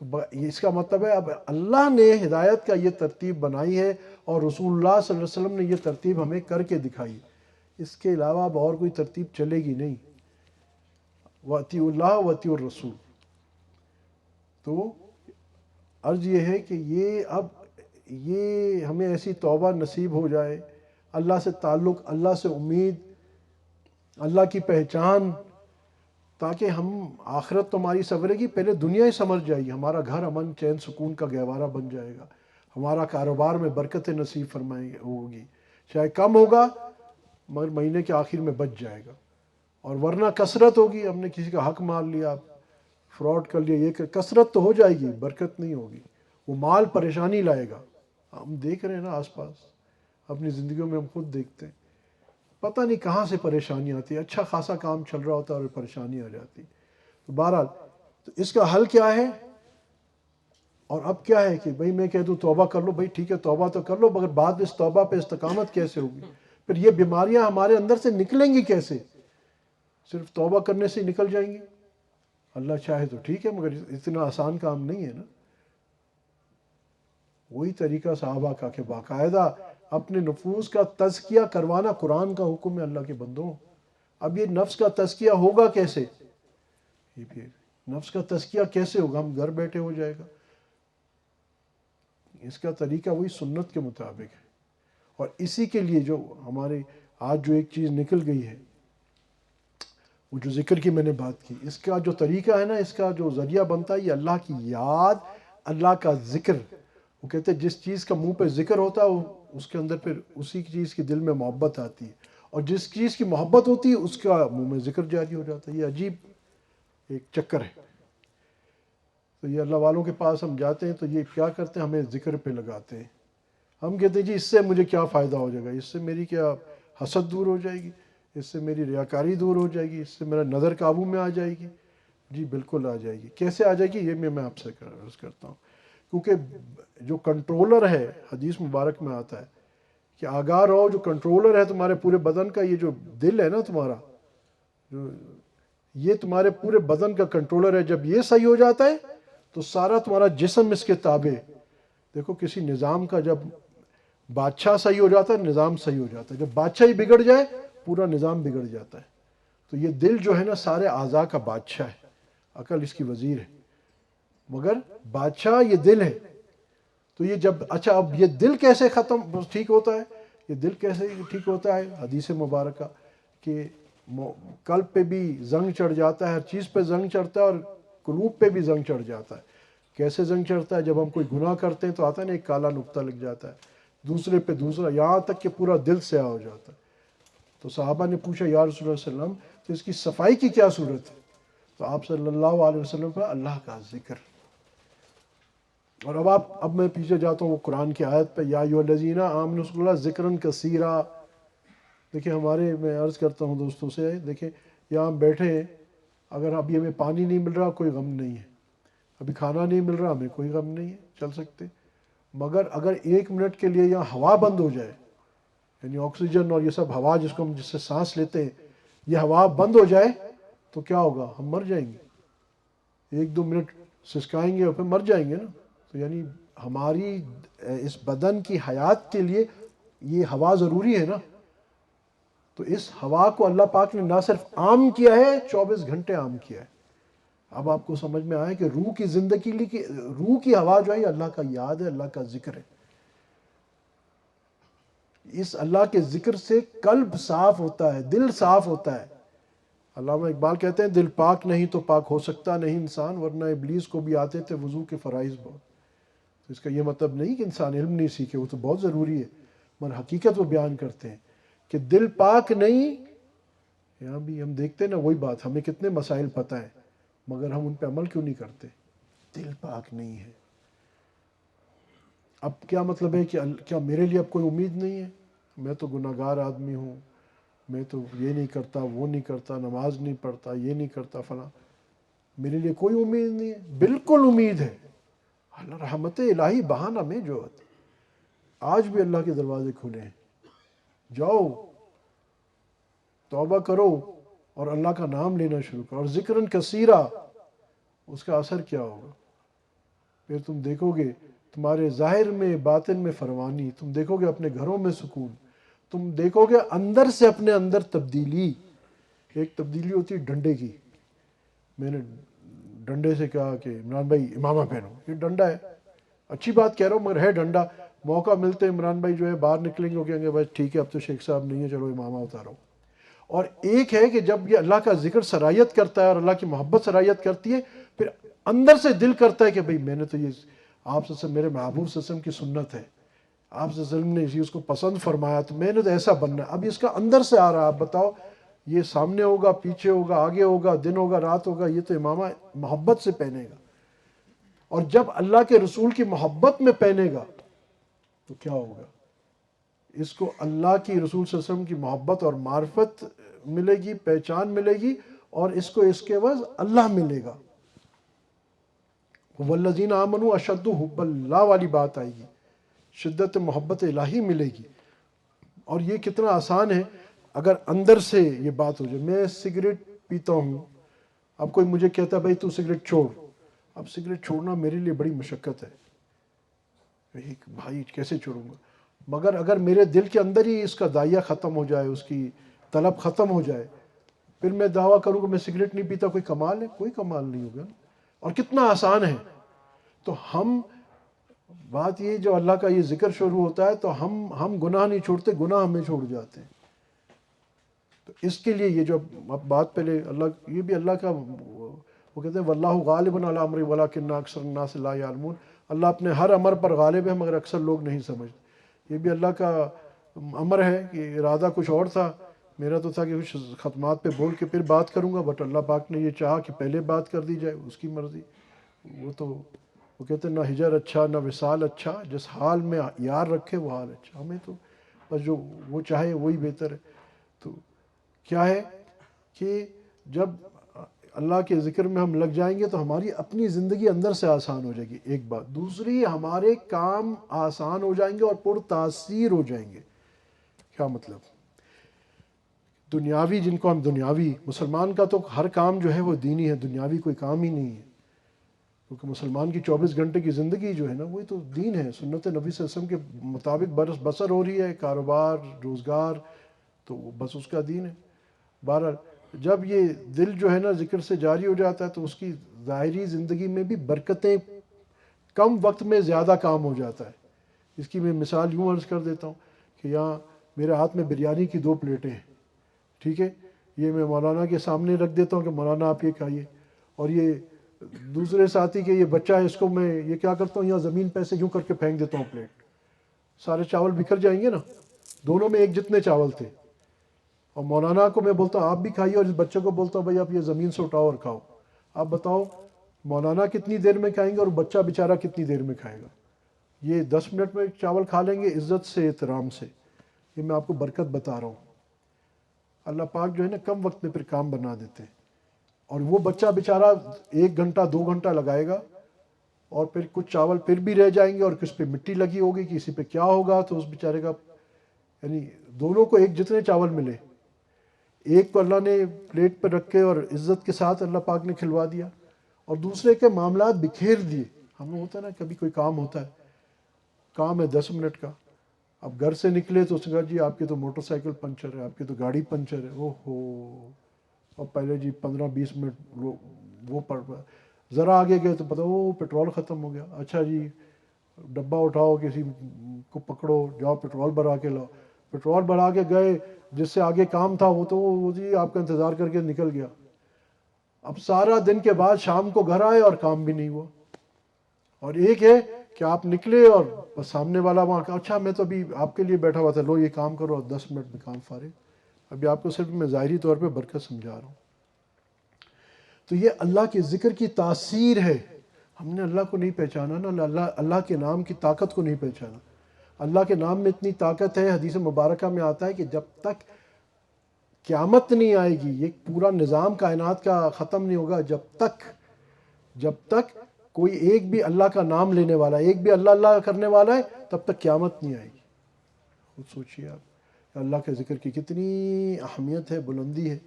تو اس کا مطلب ہے اب اللہ نے ہدایت کا یہ ترتیب بنائی ہے، اور رسول اللہ صلی اللہ علیہ وسلم نے یہ ترتیب ہمیں کر کے دکھائی۔ اس کے علاوہ اب اور کوئی ترتیب چلے گی نہیں۔ وَأَطِیعُوا اللَّهَ وَأَطِیعُوا الرَّسُولَ۔ تو عرض یہ ہے کہ یہ ہمیں ایسی توبہ نصیب ہو جائے، اللہ سے تعلق، اللہ سے امید، اللہ کی پہچان، تاکہ ہم آخرت تو ہماری سنورے گی، پہلے دنیا ہی سمجھ جائے گی، ہمارا گھر امن چین سکون کا گہوارہ بن جائے گا، ہمارا کاروبار میں برکت نصیب فرمائیں ہوگی، چاہے کم ہوگا مگر مہینے کے آخر میں بچ جائے گا، اور ورنہ کثرت ہوگی، ہم نے کسی کا حق مار لیا، فراڈ کر لیا، یہ کہ کثرت تو ہو جائے گی، برکت نہیں ہوگی، وہ مال پریشانی لائے گا۔ ہم دیکھ رہے ہیں نا آس پاس اپنی زندگیوں میں، ہم خود دیکھتے ہیں، پتہ نہیں کہاں سے پریشانی آتی ہے، اچھا خاصا کام چل رہا ہوتا ہے اور پریشانی آ جاتی۔ تو بہرحال تو اس کا حل کیا ہے؟ اور اب کیا ہے کہ بھئی میں کہہ دوں توبہ کر لو، بھئی ٹھیک ہے توبہ تو کر لو، مگر بعد اس توبہ پہ استقامت کیسے ہوگی؟ پھر یہ بیماریاں ہمارے اندر سے نکلیں گی کیسے؟ صرف توبہ کرنے سے نکل جائیں گی؟ اللہ چاہے تو ٹھیک ہے، مگر اتنا آسان کام نہیں ہے نا۔ وہی طریقہ صحابہ کا کہ باقاعدہ اپنے نفوس کا تزکیہ کروانا قرآن کا حکم ہے اللہ کے بندوں۔ اب یہ نفس کا تزکیہ ہوگا کیسے؟ یہ پھر نفس کا تزکیہ کیسے ہوگا؟ ہم گھر بیٹھے ہو جائے گا؟ اس کا طریقہ وہی سنت کے مطابق ہے۔ اور اسی کے لیے جو ہمارے آج جو ایک چیز نکل گئی ہے، وہ جو ذکر کی میں نے بات کی، اس کا جو طریقہ ہے نا، اس کا جو ذریعہ بنتا ہے، یہ اللہ کی یاد، اللہ کا ذکر۔ وہ کہتے ہیں جس چیز کا منہ پہ ذکر ہوتا ہے اس کے اندر پھر اسی چیز کی دل میں محبت آتی ہے، اور جس چیز کی محبت ہوتی ہے اس کا منہ میں ذکر جاری ہو جاتا ہے۔ یہ عجیب ایک چکر ہے۔ تو یہ اللہ والوں کے پاس ہم جاتے ہیں تو یہ کیا کرتے ہیں؟ ہمیں ذکر پہ لگاتے ہیں۔ ہم کہتے ہیں جی اس سے مجھے کیا فائدہ ہو جائے گا، اس سے میری کیا حسد دور ہو جائے گی، اس سے میری ریاکاری دور ہو جائے گی، اس سے میرا نظر قابو میں آ جائے گی۔ جی بالکل آ جائے گی۔ کیسے آ جائے گی؟ یہ میں آپ سے عرض کرتا ہوں۔ کیونکہ جو کنٹرولر ہے، حدیث مبارک میں آتا ہے کہ آگاہ رہو، جو کنٹرولر ہے تمہارے پورے بدن کا، یہ جو دل ہے نا تمہارا، جو یہ تمہارے پورے بدن کا کنٹرولر ہے، جب یہ صحیح ہو جاتا ہے تو سارا تمہارا جسم اس کے تابع۔ دیکھو کسی نظام کا جب بادشاہ صحیح ہو جاتا ہے، نظام صحیح ہو جاتا ہے، جب بادشاہ ہی بگڑ جائے پورا نظام بگڑ جاتا ہے۔ تو یہ دل جو ہے نا سارے اعضاء کا بادشاہ ہے، عقل اس کی وزیر ہے، مگر بادشاہ یہ دل ہے۔ تو یہ جب اچھا اب یہ دل کیسے ٹھیک ہوتا ہے؟ یہ دل کیسے ٹھیک ہوتا ہے؟ حدیث مبارکہ کہ قلب پہ بھی زنگ چڑھ جاتا ہے، ہر چیز پہ زنگ چڑھتا ہے، اور قلوب پہ بھی زنگ چڑھ جاتا ہے۔ کیسے زنگ چڑھتا ہے؟ جب ہم کوئی گناہ کرتے ہیں تو آتا ہے نا ایک کالا نقطہ لگ جاتا ہے، دوسرے پہ دوسرا، یہاں تک کہ پورا دل سیاہ ہو جاتا ہے۔ تو صحابہ نے پوچھا یا رسول اللہ صلی اللہ علیہ وسلم تو اس کی صفائی کی کیا صورت ہے؟ تو آپ صلی اللہ علیہ وسلم پر اللہ کا ذکر۔ اور اب میں پیچھے جاتا ہوں وہ قرآن کی آیت پہ، یا ایھا الذین آمنوا اذکروا اللہ ذکرا کثیرا۔ دیکھیں میں عرض کرتا ہوں دوستوں سے، دیکھیں یہاں ہم بیٹھے ہیں، اگر ابھی ہمیں پانی نہیں مل رہا کوئی غم نہیں ہے، ابھی کھانا نہیں مل رہا ہمیں کوئی غم نہیں ہے، چل سکتے۔ مگر اگر 1 منٹ کے لیے یہاں ہوا بند ہو جائے، یعنی آکسیجن اور یہ سب ہوا جس سے سانس لیتے ہیں، یہ ہوا بند ہو جائے تو کیا ہوگا؟ ہم مر جائیں گے، 1-2 منٹ سسکائیں گے اور پھر مر جائیں گے نا۔ تو یعنی ہماری اس بدن کی حیات کے لیے یہ ہوا ضروری ہے نا۔ تو اس ہوا کو اللہ پاک نے نہ صرف عام کیا ہے، 24 گھنٹے عام کیا ہے۔ اب آپ کو سمجھ میں آیا کہ روح کی زندگی کی روح کی ہوا جو ہے یہ اللہ کا یاد ہے، اللہ کا ذکر ہے۔ اس اللہ کے ذکر سے قلب صاف ہوتا ہے، دل صاف ہوتا ہے۔ علامہ اقبال کہتے ہیں دل پاک نہیں تو پاک ہو سکتا نہیں انسان، ورنہ ابلیس کو بھی آتے تھے وضو کے فرائض بہت۔ تو اس کا یہ مطلب نہیں کہ انسان علم نہیں سیکھے، وہ تو بہت ضروری ہے، مگر حقیقت وہ بیان کرتے ہیں کہ دل پاک نہیں۔ یہاں بھی ہم دیکھتے ہیں نا وہی بات، ہمیں کتنے مسائل پتہ ہیں مگر ہم ان پہ عمل کیوں نہیں کرتے؟ دل پاک نہیں ہے۔ اب کیا مطلب ہے کہ کیا میرے لیے اب کوئی امید نہیں ہے؟ میں تو گناہ گار آدمی ہوں، میں تو یہ نہیں کرتا، وہ نہیں کرتا، نماز نہیں پڑھتا، یہ نہیں کرتا فلاں، میرے لیے کوئی امید نہیں ہے؟ بالکل امید ہے۔ اللہ رحمت الہی بہانہ میں جو ہے، آج بھی اللہ کے دروازے کھلے ہیں، جاؤ توبہ کرو اور اللہ کا نام لینا شروع کرو، اور ذکراً کثیرا۔ اس کا اثر کیا ہوگا؟ پھر تم دیکھو گے تمہارے ظاہر میں باطن میں فروانی، تم دیکھو گے اپنے گھروں میں سکون، تم دیکھو گے اندر سے اپنے اندر تبدیلی۔ ایک تبدیلی ہوتی ہے ڈنڈے کی، میں نے ڈنڈے سے کہا کہ عمران بھائی امامہ پہنو، یہ ڈنڈا ہے، اچھی بات کہہ رہا ہوں مگر ہے ڈنڈا۔ موقع ملتے عمران بھائی جو ہے باہر نکلیں گے وہ کہیں گے بس ٹھیک ہے اب تو شیخ صاحب نہیں ہے، چلو امامہ اتارو۔ اور ایک ہے کہ جب یہ اللہ کا ذکر سرایت کرتا ہے اور اللہ کی محبت سرایت کرتی ہے، پھر اندر سے دل کرتا ہے کہ بھئی میں نے تو یہ آپ سے میرے محبوب صلی اللہ علیہ وسلم کی سنت ہے، آپ صلی اللہ علیہ وسلم نے اس کو پسند فرمایا، تو میں نے تو ایسا بننا ہے۔ اب اس کا اندر سے آ رہا ہے، آپ بتاؤ یہ سامنے ہوگا، پیچھے ہوگا، آگے ہوگا، دن ہوگا، رات ہوگا، یہ تو امامہ محبت سے پہنے گا۔ اور جب اللہ کے رسول کی محبت میں پہنے گا تو کیا ہوگا؟ اس کو اللہ کی رسول صلی اللہ علیہ وسلم کی محبت اور معرفت ملے گی، پہچان ملے گی، اور اس کو اس کے عوض اللہ ملے گا۔ والذین آمنوا اشد حب اللہ والی بات آئے گی، شدت محبت الہی ملے گی۔ اور یہ کتنا آسان ہے اگر اندر سے یہ بات ہو جائے۔ میں سگریٹ پیتا ہوں، اب کوئی مجھے کہتا ہے بھائی تو سگریٹ چھوڑ، اب سگریٹ چھوڑنا میرے لیے بڑی مشقت ہے، بھائی کیسے چھوڑوں گا؟ مگر اگر میرے دل کے اندر ہی اس کا داعیہ ختم ہو جائے، اس کی طلب ختم ہو جائے، پھر میں دعویٰ کروں کہ میں سگریٹ نہیں پیتا، کوئی کمال ہے؟ کوئی کمال نہیں ہوگا۔ اور کتنا آسان ہے۔ تو ہم بات یہ جو اللہ کا یہ ذکر شروع ہوتا ہے تو ہم گناہ نہیں چھوڑتے، گناہ ہمیں چھوڑ جاتے ہیں۔ تو اس کے لیے یہ جو بات پہلے اللہ، یہ بھی اللہ کا، وہ کہتے ہیں واللہ غالب علی امرہ ولکن اکثر الناس لا یعلمون، اللہ اپنے ہر امر پر غالب ہے مگر اکثر لوگ نہیں سمجھتے۔ یہ بھی اللہ کا امر ہے کہ ارادہ کچھ اور تھا، میرا تو تھا کہ کچھ ختمات پہ بول کے پھر بات کروں گا، بٹ اللہ پاک نے یہ چاہا کہ پہلے بات کر دی جائے، اس کی مرضی۔ وہ کہتے ہیں نہ ہجر اچھا نہ وصال اچھا، جس حال میں یار رکھے وہ حال اچھا۔ ہمیں تو بس جو وہ چاہے وہی بہتر ہے۔ تو کیا ہے کہ جب اللہ کے ذکر میں ہم لگ جائیں گے تو ہماری اپنی زندگی اندر سے آسان ہو جائے گی، ایک بات۔ دوسری، ہمارے کام آسان ہو جائیں گے اور پر تاثیر ہو جائیں گے۔ کیا مطلب؟ دنیاوی، جن کو ہم دنیاوی، مسلمان کا تو ہر کام جو ہے وہ دینی ہے، دنیاوی کوئی کام ہی نہیں ہے، کیونکہ مسلمان کی 24 گھنٹے کی زندگی جو ہے نا وہی تو دین ہے، سنت نبی صلی اللہ علیہ وسلم کے مطابق برس بسر ہو رہی ہے، کاروبار، روزگار، تو بس اس کا دین ہے۔ بہرحال جب یہ دل جو ہے نا ذکر سے جاری ہو جاتا ہے تو اس کی ظاہری زندگی میں بھی برکتیں، کم وقت میں زیادہ کام ہو جاتا ہے۔ اس کی میں مثال یوں عرض کر دیتا ہوں کہ یہاں میرے ہاتھ میں بریانی کی 2 پلیٹیں ہیں، ٹھیک ہے، یہ میں مولانا کے سامنے رکھ دیتا ہوں کہ مولانا آپ یہ کھائیے، اور یہ دوسرے ساتھی کے یہ بچہ ہے، اس کو میں یہ کیا کرتا ہوں، یہاں زمین پہ سے یوں کر کے پھینک دیتا ہوں پلیٹ، سارے چاول بکھر جائیں گے نا۔ دونوں میں ایک جتنے چاول تھے، اور مولانا کو میں بولتا ہوں آپ بھی کھائیے، اور اس بچے کو بولتا ہوں بھائی آپ یہ زمین سے اٹھاؤ اور کھاؤ۔ آپ بتاؤ مولانا کتنی دیر میں کھائیں گے اور بچہ بیچارہ کتنی دیر میں کھائے گا؟ یہ 10 منٹ میں چاول کھا لیں گے عزت سے، احترام سے۔ یہ میں آپ کو برکت بتا رہا ہوں۔ اللہ پاک جو ہے نا کم وقت میں پھر کام بنا دیتے ہیں، اور وہ بچہ بیچارہ 1 گھنٹہ 2 گھنٹہ لگائے گا، اور پھر کچھ چاول پھر بھی رہ جائیں گے، اور کس پہ مٹی لگی ہوگی، کسی پہ کیا ہوگا، تو اس بیچارے کا، یعنی دونوں کو ایک جتنے چاول ملے، ایک کو اللہ نے پلیٹ پر رکھ کے اور عزت کے ساتھ اللہ پاک نے کھلوا دیا، اور دوسرے کے معاملات بکھیر دیے۔ ہمیں ہوتا ہے نا کبھی کوئی کام ہوتا ہے، کام ہے 10 منٹ کا، اب گھر سے نکلے تو اس نے کہا جی آپ کی تو موٹر سائیکل پنچر ہے، آپ کی تو گاڑی پنچر ہے، اوہ ہو، اور پہلے جی 15-20 منٹ وہ پڑ، ذرا آگے گئے تو پتہ وہ پیٹرول ختم ہو گیا، اچھا جی ڈبہ اٹھاؤ، کسی کو پکڑو، جاؤ پیٹرول بھرا کے لاؤ، پیٹرول بھرا کے گئے، جس سے آگے کام تھا وہ تو وہ جی آپ کا انتظار کر کے نکل گیا۔ اب سارا دن کے بعد شام کو گھر آئے اور کام بھی نہیں ہوا۔ اور ایک ہے کہ آپ نکلے اور بس سامنے والا وہاں کہا اچھا میں تو ابھی آپ کے لیے بیٹھا ہوا تھا، لو یہ کام کرو، اور 10 منٹ میں کام فارغ۔ ابھی آپ کو صرف میں ظاہری طور پہ برکت سمجھا رہا ہوں۔ تو یہ اللہ کے ذکر کی تاثیر ہے۔ ہم نے اللہ کو نہیں پہچانا نا، اللہ کے نام کی طاقت کو نہیں پہچانا۔ اللہ کے نام میں اتنی طاقت ہے، حدیث مبارکہ میں آتا ہے کہ جب تک قیامت نہیں آئے گی، یہ پورا نظام کائنات کا ختم نہیں ہوگا، جب تک کوئی ایک بھی اللہ کا نام لینے والا ہے، ایک بھی اللہ اللہ کرنے والا ہے، تب تک قیامت نہیں آئے گی۔ خود سوچیے آپ اللہ کے ذکر کی کتنی اہمیت ہے، بلندی ہے۔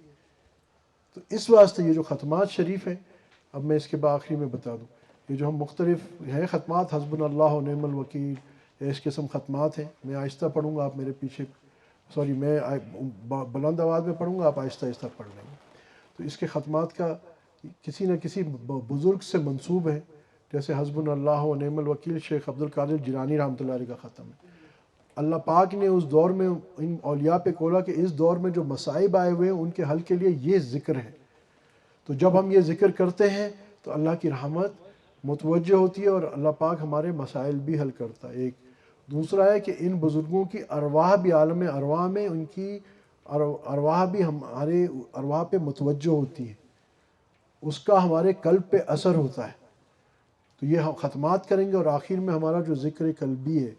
تو اس واسطے یہ جو ختمات شریف ہیں، اب میں اس کے بعد آخری میں بتا دوں، یہ جو ہم مختلف ہیں ختمات، حسبنا اللہ و نعم الوکیل، اس قسم ختمات ہیں، میں آہستہ پڑھوں گا، آپ میرے پیچھے، سوری میں بلند آواز میں پڑھوں گا، آپ آہستہ آہستہ پڑھ لیں گے۔ تو اس کے ختمات کا کسی نہ کسی بزرگ سے منسوب ہے، جیسے حسبنا اللہ و نعم الوکیل شیخ عبد القادر جیلانی رحمۃ اللہ علیہ کا ختم ہے۔ اللہ پاک نے اس دور میں ان اولیاء پہ کھولا کہ اس دور میں جو مصائب آئے ہوئے ہیں ان کے حل کے لیے یہ ذکر ہے۔ تو جب ہم یہ ذکر کرتے ہیں تو اللہ کی رحمت متوجہ ہوتی ہے، اور اللہ پاک ہمارے مسائل بھی حل کرتا ہے۔ ایک دوسرا ہے کہ ان بزرگوں کی ارواح بھی عالم ارواح میں ان کی اور ارواح بھی ہمارے ارواح پہ متوجہ ہوتی ہیں، اس کا ہمارے قلب پہ اثر ہوتا ہے. تو یہ ہم ختمات کریں گے، اور آخر میں ہمارا جو ذکر قلبی ہے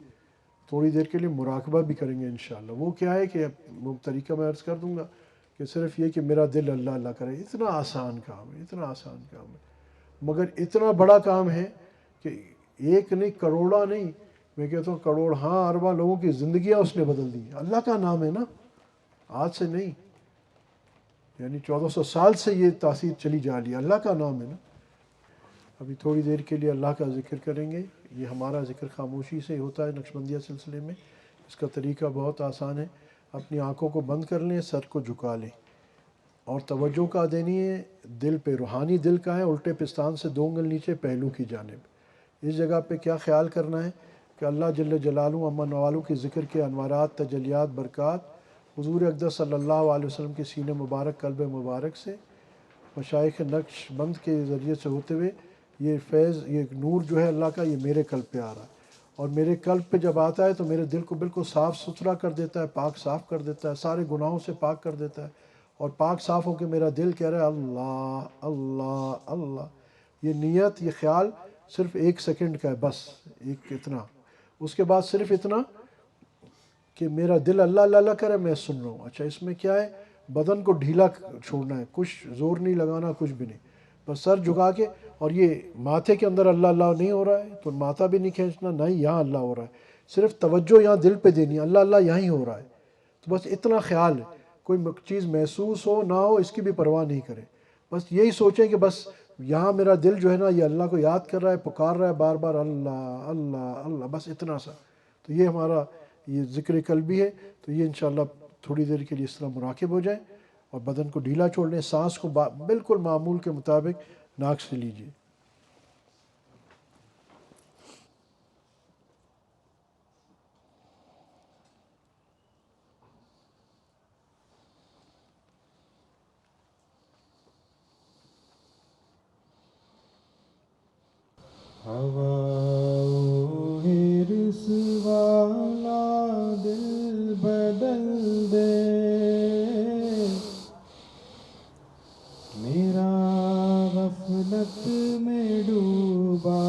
تھوڑی دیر کے لیے مراقبہ بھی کریں گے انشاءاللہ. وہ کیا ہے کہ وہ طریقہ میں عرض کر دوں گا کہ صرف یہ کہ میرا دل اللہ اللہ کرے. اتنا آسان کام ہے، اتنا آسان کام ہے، مگر اتنا بڑا کام ہے کہ ایک نہیں، کروڑا نہیں، میں کہتا ہوں کروڑ ہاں ارباں لوگوں کی زندگیاں اس نے بدل دی. اللہ کا نام ہے نا، آج سے نہیں، یعنی 1400 سال سے یہ تاثیر چلی جا رہی ہے. اللہ کا نام ہے نا. ابھی تھوڑی دیر کے لیے اللہ کا ذکر کریں گے. یہ ہمارا ذکر خاموشی سے ہوتا ہے نقشبندیہ سلسلے میں. اس کا طریقہ بہت آسان ہے. اپنی آنکھوں کو بند کر لیں، سر کو جھکا لیں، اور توجہ کا دینی ہے دل پہ. روحانی دل کا ہے الٹے پستان سے 2 انگل نیچے پہلو کی جانب. اس جگہ پہ کیا خیال کرنا ہے کہ اللہ جل جلالہ اما نوالوں کے ذکر کے انوارات، تجلیات، برکات حضور اقدس صلی اللہ علیہ وسلم کے سینہ مبارک، قلب مبارک سے، مشائخ نقش بند کے ذریعے سے ہوتے ہوئے یہ فیض، یہ نور جو ہے اللہ کا، یہ میرے قلب پہ آ رہا ہے. اور میرے قلب پہ جب آتا ہے تو میرے دل کو بالکل صاف ستھرا کر دیتا ہے، پاک صاف کر دیتا ہے، سارے گناہوں سے پاک کر دیتا ہے. اور پاک صاف ہو کے میرا دل کہہ رہا ہے اللہ اللہ اللہ. یہ نیت، یہ خیال صرف 1 سیکنڈ کا ہے بس، ایک اتنا. اس کے بعد صرف اتنا کہ میرا دل اللہ اللہ اللہ کرے، میں سن رہا ہوں. اچھا اس میں کیا ہے؟ بدن کو ڈھیلا چھوڑنا ہے، کچھ زور نہیں لگانا، کچھ بھی نہیں، بس سر جھکا کے. اور یہ ماتھے کے اندر اللہ اللہ نہیں ہو رہا ہے تو ماتھا بھی نہیں کھینچنا، نہ ہی یہاں اللہ ہو رہا ہے. صرف توجہ یہاں دل پہ دینی ہے، اللہ اللہ یہاں ہی ہو رہا ہے. تو بس اتنا خیال ہے. کوئی چیز محسوس ہو نہ ہو اس کی بھی پرواہ نہیں کریں، بس یہی سوچیں کہ بس یہاں میرا دل جو ہے نا یہ اللہ کو یاد کر رہا ہے، پکار رہا ہے بار بار اللہ اللہ اللہ، بس اتنا سا. تو یہ ہمارا یہ ذکر قلبی ہے. تو یہ انشاءاللہ تھوڑی دیر کے لیے اس طرح مراقب ہو جائیں اور بدن کو ڈھیلا چھوڑ لیں. سانس کو بالکل معمول کے مطابق ناک سے لیجیے. ہوا ہرس والا دل بدل دے، میرا غفلت میں ڈوبا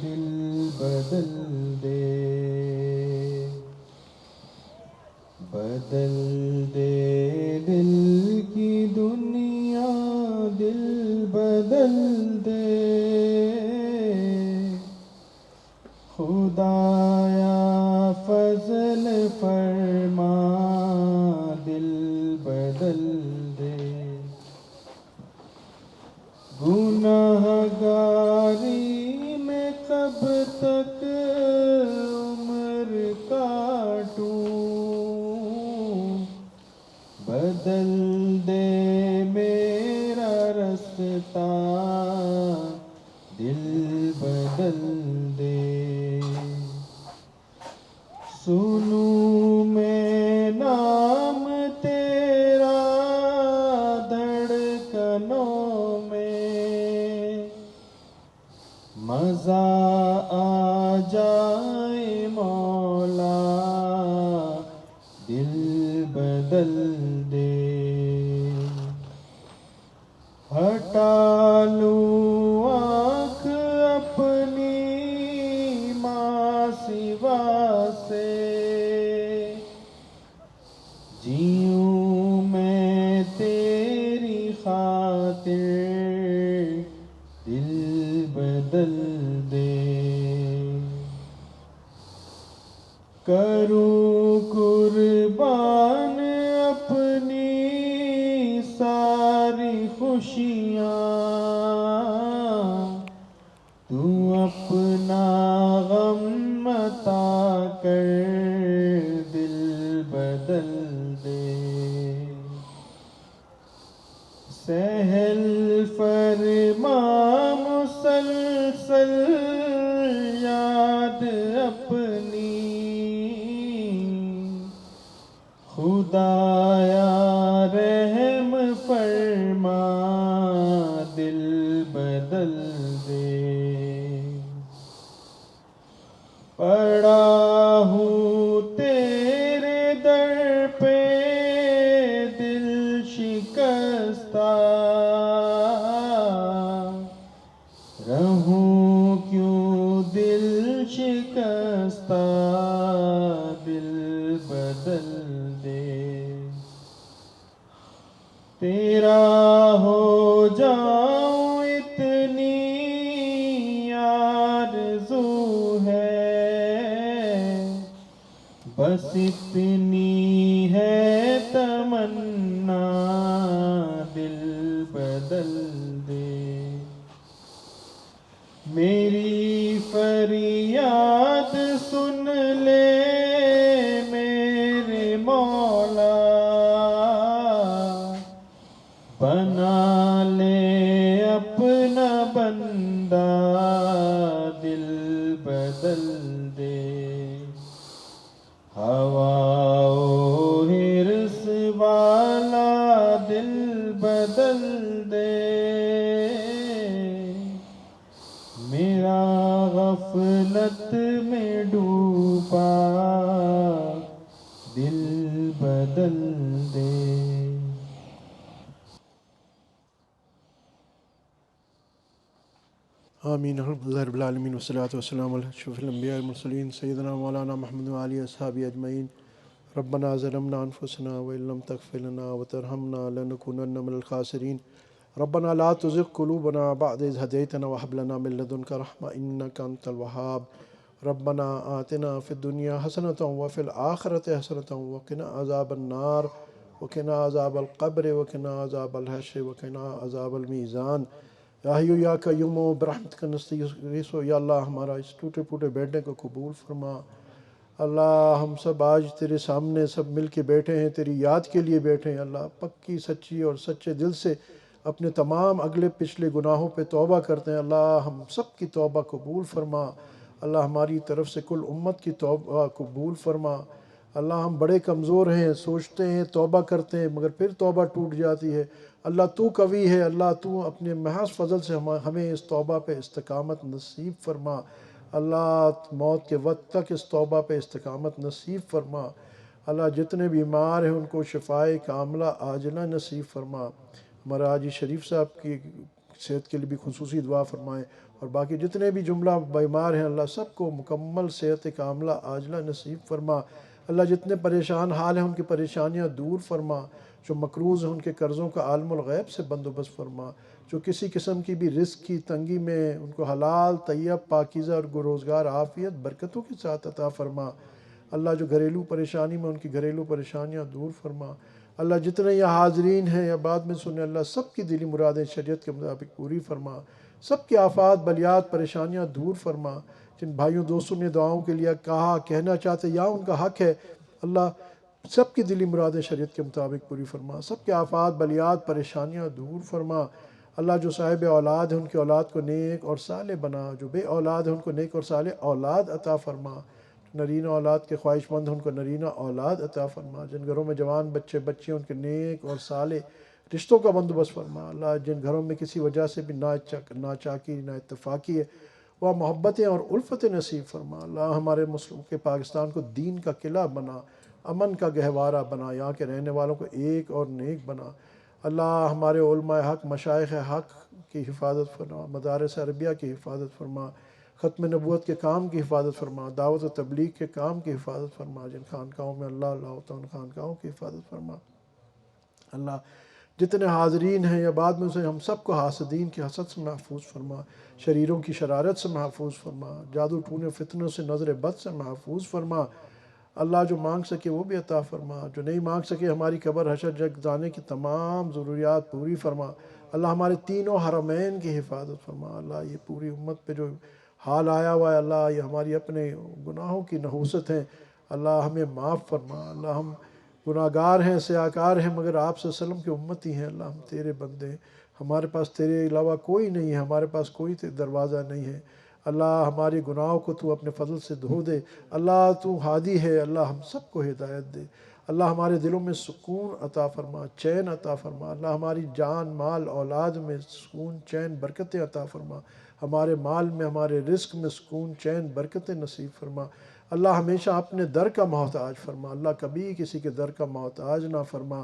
دل بدل دے. بدل دے دل کی دنیا، دل بدل دے. خدایا فضل فرما دل بدل دے. گناہ گاری میں کب تک عمر کاٹوں، بدل دے میرا رستہ دل بدل دے. سنوں میں نام تیرا دھڑکنوں میں، مزہ آ جائے مولا دل بدل دے. ہٹا لوں آنکھ اپنی ماں سوا سے، جیوں میں تیری خاطر دل بدل دے. کروں قربان اپنی ساری خوشیاں، تو اپنا غم عطا کر دل بدل دے. سہل فرما مسلسل یاد اپنی، خدایا رحم فرما دل بدل دے. پڑا ہوں تیرے در پہ بس اتنی ہے تمنا دل بدل دے، میری فریاد سن لے میرے مولا، بنا لے اپنا بندہ دل بدل دے، ہوا و حرص والا دل بدل دے، میرا غفلت میں ڈوبا دل بدل دے۔ آمین الحمد للہ رب العالمین والصلاۃ والسلام علی اشرف الانبیاء والمرسلین سیدنا مولانا محمد وعلی اصحابہ اجمعین۔ ربنا ظلمنا انفسنا وان لم تغفر لنا وترحمنا لنکونن من الخاسرین۔ ربنا لا تزغ قلوبنا بعد اذ هديتنا وهب لنا من لدنك رحمة انك انت الوهاب۔ ربنا آتنا في الدنيا حسنة وفي الآخرة حسنة وقنا عذاب النار وقنا عذاب القبر وقنا عذاب الحشر وقنا عذاب الميزان۔ یا حیو یا قیوم برحمتک نستغیث، یا اللہ ہمارا اس ٹوٹے پھوٹے بیٹھنے کو قبول فرما۔ اللہ ہم سب آج تیرے سامنے سب مل کے بیٹھے ہیں، تیری یاد کے لیے بیٹھے ہیں۔ اللہ پکی سچی اور سچے دل سے اپنے تمام اگلے پچھلے گناہوں پہ توبہ کرتے ہیں۔ اللہ ہم سب کی توبہ قبول فرما۔ اللہ ہماری طرف سے کل امت کی توبہ قبول فرما۔ اللہ ہم بڑے کمزور ہیں، سوچتے ہیں توبہ کرتے ہیں مگر پھر توبہ ٹوٹ جاتی ہے۔ اللہ تو قوی ہے، اللہ تو اپنے محض فضل سے ہمیں اس توبہ پہ استقامت نصیب فرما۔ اللہ موت کے وقت تک اس توبہ پہ استقامت نصیب فرما۔ اللہ جتنے بیمار ہیں ان کو شفائے کاملہ عاجلہ نصیب فرما۔ ہمارا حاجی شریف صاحب کی صحت کے لیے بھی خصوصی دعا فرمائیں، اور باقی جتنے بھی جملہ بیمار ہیں اللہ سب کو مکمل صحت کاملہ عاجلہ نصیب فرما۔ اللہ جتنے پریشان حال ہیں ان کی پریشانیاں دور فرما، جو مقروض ہیں ان کے قرضوں کا عالم الغیب سے بندوبست فرما، جو کسی قسم کی بھی رزق کی تنگی میں ان کو حلال طیب پاکیزہ اور روزگار عافیت برکتوں کے ساتھ عطا فرما۔ اللہ جو گھریلو پریشانی میں ان کی گھریلو پریشانیاں دور فرما۔ اللہ جتنے یہ حاضرین ہیں یا بعد میں سنیں اللہ سب کی دلی مرادیں شریعت کے مطابق پوری فرما، سب کی آفات بلیات پریشانیاں دور فرما۔ جن بھائیوں دوستوں نے دعاؤں کے لیے کہا کہنا چاہتے یا ان کا حق ہے، اللہ سب کی دلی مرادیں شریعت کے مطابق پوری فرما، سب کے آفات بلیات پریشانیاں دور فرما۔ اللہ جو صاحب اولاد ہیں ان کی اولاد کو نیک اور صالح بنا، جو بے اولاد ہیں ان کو نیک اور صالح اولاد عطا فرما، نرینہ اولاد کے خواہش مند ہیں ان کو نرینہ اولاد عطا فرما، جن گھروں میں جوان بچے بچیاں ان کے نیک اور صالح رشتوں کا بندوبست فرما۔ اللہ جن گھروں میں کسی وجہ سے بھی ناچاکی نا اتفاقی ہے وہ محبتیں اور الفت نصیب فرما۔ اللہ ہمارے مسلم کے پاکستان کو دین کا قلعہ بنا، امن کا گہوارہ بنا، یہاں کے رہنے والوں کو ایک اور نیک بنا۔ اللہ ہمارے علماء حق مشائخ حق کی حفاظت فرما، مدارس عربیہ کی حفاظت فرما، ختم نبوت کے کام کی حفاظت فرما، دعوت و تبلیغ کے کام کی حفاظت فرما، جن خانقاہوں میں اللہ ہوتا ہے ان خانقاہوں کی حفاظت فرما۔ اللہ جتنے حاضرین ہیں یا بعد میں سے ہم سب کو حاسدین کی حسد سے محفوظ فرما، شریروں کی شرارت سے محفوظ فرما، جادو ٹونے فتنوں سے نظر بد سے محفوظ فرما۔ اللہ جو مانگ سکے وہ بھی عطا فرما، جو نہیں مانگ سکے ہماری قبر حشر جگ جانے کی تمام ضروریات پوری فرما۔ اللہ ہمارے تینوں حرمین کی حفاظت فرما۔ اللہ یہ پوری امت پہ جو حال آیا ہوا ہے اللہ یہ ہماری اپنے گناہوں کی نحوست ہیں، اللہ ہمیں معاف فرما۔ اللہ ہم گناہ گار ہیں سیاکار ہیں مگر آپ صلی اللہ علیہ وسلم کے امتی ہیں۔ اللہ ہم تیرے بندے ہیں، ہمارے پاس تیرے علاوہ کوئی نہیں ہے، ہمارے پاس کوئی دروازہ نہیں ہے۔ اللہ ہمارے گناہوں کو تو اپنے فضل سے دھو دے۔ اللہ تو ہادی ہے، اللہ ہم سب کو ہدایت دے۔ اللہ ہمارے دلوں میں سکون عطا فرما، چین عطا فرما۔ اللہ ہماری جان مال اولاد میں سکون چین برکتیں عطا فرما، ہمارے مال میں ہمارے رزق میں سکون چین برکتیں نصیب فرما۔ اللہ ہمیشہ اپنے در کا محتاج فرما، اللہ کبھی کسی کے در کا محتاج نہ فرما۔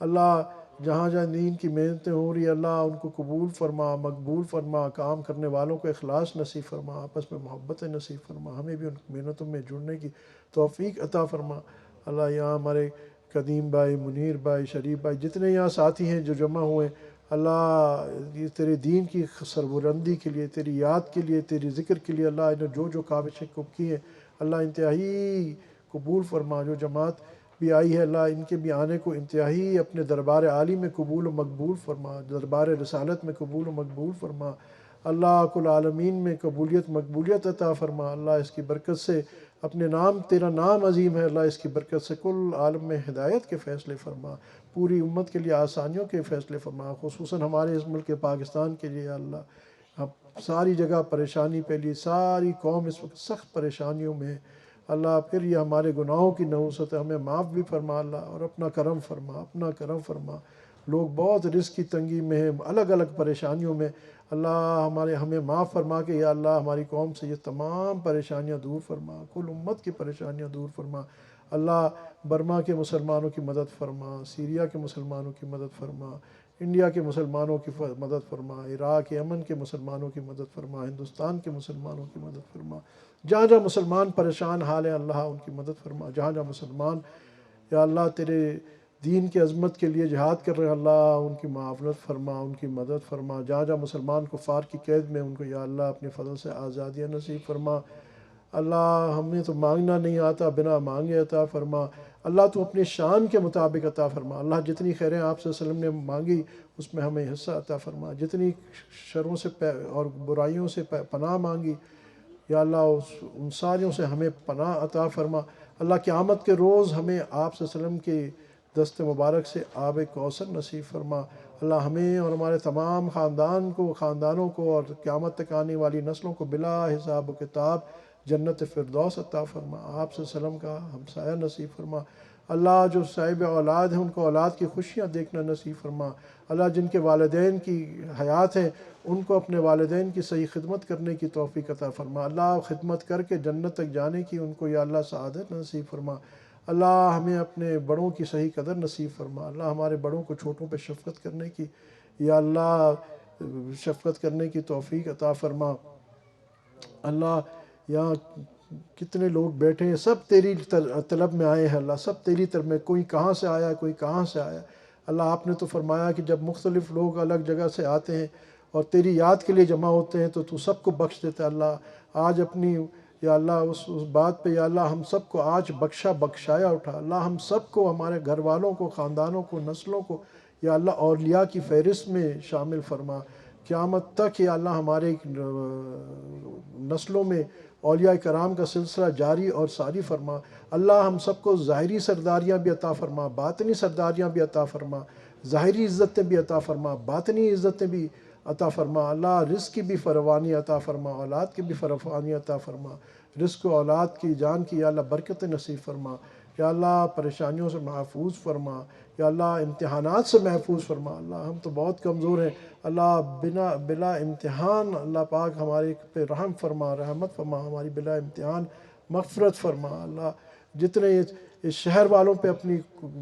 اللہ جہاں جہاں دین کی محنتیں ہو رہی اللہ ان کو قبول فرما، مقبول فرما، کام کرنے والوں کو اخلاص نصیب فرما، آپس میں محبت نصیب فرما، ہمیں بھی ان محنتوں میں جڑنے کی توفیق عطا فرما۔ اللہ یہاں ہمارے قدیم بھائی منیر بھائی شریف بھائی جتنے یہاں ساتھی ہیں جو جمع ہوئے، اللہ یہ تیرے دین کی سربلندی کے لیے، تیری یاد کے لیے، تیری ذکر کے لیے اللہ نے جو کاوشیں کو کی ہیں اللہ انتہائی قبول فرما. جو جماعت بھی آئی ہے اللہ ان کے بھی آنے کو انتہائی اپنے دربار عالی میں قبول و مقبول فرما, دربار رسالت میں قبول و مقبول فرما. اللہ کل عالمین میں قبولیت مقبولیت عطا فرما. اللہ اس کی برکت سے اپنے نام, تیرا نام عظیم ہے اللہ, اس کی برکت سے کل عالم میں ہدایت کے فیصلے فرما, پوری امت کے لیے آسانیوں کے فیصلے فرما, خصوصاً ہمارے اس ملک پاکستان کے لیے اللہ. اب ساری جگہ پریشانی پھیلی, ساری قوم اس وقت سخت پریشانیوں میں اللہ. پھر یہ ہمارے گناہوں کی نحوست ہے, ہمیں معاف بھی فرما اللہ, اور اپنا کرم فرما, اپنا کرم فرما. لوگ بہت رزق کی تنگی میں ہیں, الگ الگ پریشانیوں میں اللہ. ہمیں معاف فرما کہ یا اللہ ہماری قوم سے یہ تمام پریشانیاں دور فرما, کل امت کی پریشانیاں دور فرما اللہ. برما کے مسلمانوں کی مدد فرما, سیریا کے مسلمانوں کی مدد فرما, انڈیا کے مسلمانوں کی مدد فرما, عراق یمن کے مسلمانوں کی مدد فرما, ہندوستان کے مسلمانوں کی مدد فرما. جہاں جہاں مسلمان پریشان حال ہیں اللہ ان کی مدد فرما. جہاں جہاں مسلمان یا اللہ تیرے دین کے عظمت کے لیے جہاد کر رہے ہیں اللہ ان کی معاونت فرما, ان کی مدد فرما. جہاں جہاں مسلمان کفار کی قید میں ان کو یا اللہ اپنے فضل سے آزادیاں نصیب فرما اللہ. ہمیں تو مانگنا نہیں آتا, بنا مانگے عطا فرما اللہ. تو اپنی شان کے مطابق عطا فرما اللہ. جتنی خیریں آپ صلی اللہ علیہ وسلم نے مانگی اس میں ہمیں حصہ عطا فرما. جتنی شروں سے اور برائیوں سے پناہ مانگی یا اللہ ان ساریوں سے ہمیں پناہ عطا فرما اللہ. قیامت کے روز ہمیں آپ صلی اللہ علیہ وسلم کے دست مبارک سے آب کوثر نصیب فرما اللہ. ہمیں اور ہمارے تمام خاندانوں کو اور قیامت تک آنے والی نسلوں کو بلا حساب و کتاب جنت فردوس عطا فرما. آپ صلی اللہ علیہ وسلم کا ہمسایہ نصیب فرما اللہ. جو صاحب اولاد ہیں ان کو اولاد کی خوشیاں دیکھنا نصیب فرما اللہ. جن کے والدین کی حیات ہیں ان کو اپنے والدین کی صحیح خدمت کرنے کی توفیق عطا فرما اللہ. خدمت کر کے جنت تک جانے کی ان کو یا اللہ سعادت نصیب فرما اللہ. ہمیں اپنے بڑوں کی صحیح قدر نصیب فرما اللہ. ہمارے بڑوں کو چھوٹوں پہ شفقت کرنے کی یا اللہ شفقت کرنے کی توفیق عطا فرما اللہ. یہاں کتنے لوگ بیٹھے ہیں, سب تیری طلب میں آئے ہیں اللہ, سب تیری طرف میں. کوئی کہاں سے آیا, کوئی کہاں سے آیا اللہ. آپ نے تو فرمایا کہ جب مختلف لوگ الگ جگہ سے آتے ہیں اور تیری یاد کے لیے جمع ہوتے ہیں تو سب کو بخش دیتا ہے اللہ. آج اپنی یا اللہ اس بات پہ یا اللہ ہم سب کو آج بخشایا اٹھا اللہ. ہم سب کو, ہمارے گھر والوں کو, خاندانوں کو, نسلوں کو یا اللہ اولیاء کی فہرست میں شامل فرما. قیامت تک یا اللہ ہمارے نسلوں میں اولیاء کرام کا سلسلہ جاری اور ساری فرما اللہ. ہم سب کو ظاہری سرداریاں بھی عطا فرما, باطنی سرداریاں بھی عطا فرما, ظاہری عزتیں بھی عطا فرما, باطنی عزتیں بھی عطا فرما اللہ. رزق کی بھی فراوانی عطا فرما, اولاد کی بھی فراوانی عطا فرما. رزق و اولاد کی جان کی یا اللہ برکت نصیب فرما یا اللہ. پریشانیوں سے محفوظ فرما یا اللہ. امتحانات سے محفوظ فرما اللہ. ہم تو بہت کمزور ہیں اللہ, بلا امتحان اللہ پاک ہمارے پہ رحم فرما, رحمت فرما, ہماری بلا امتحان مغفرت فرما اللہ. جتنے اس شہر والوں پہ اپنی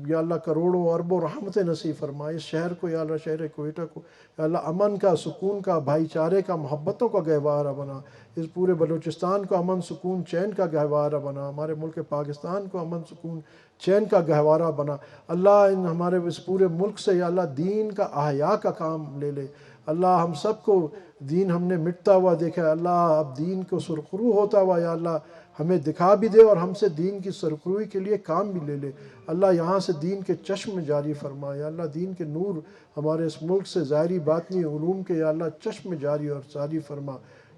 یا اللہ کروڑوں اربوں رحمتیں نصیب فرما. اس شہر کو یا اللہ, شہر کوئٹہ کو یا اللہ امن کا, سکون کا, بھائی چارے کا, محبتوں کا گہوارہ بنا. اس پورے بلوچستان کو امن سکون چین کا گہوارہ بنا. ہمارے ملک پاکستان کو امن سکون چین کا گہوارہ بنا اللہ. ان ہمارے اس پورے ملک سے یا اللہ دین کا احیاء کا کام لے لے اللہ. ہم سب کو دین ہم نے مٹتا ہوا دیکھا ہے اللہ, اب دین کو سرخرو ہوتا ہوا یا اللہ ہمیں دکھا بھی دے اور ہم سے دین کی سرخروئی کے لیے کام بھی لے لے اللہ. یہاں سے دین کے چشم جاری فرما یا اللہ. دین کے نور ہمارے اس ملک سے ظاہری باطنی علوم کے یا اللہ چشم جاری اور ساری فرما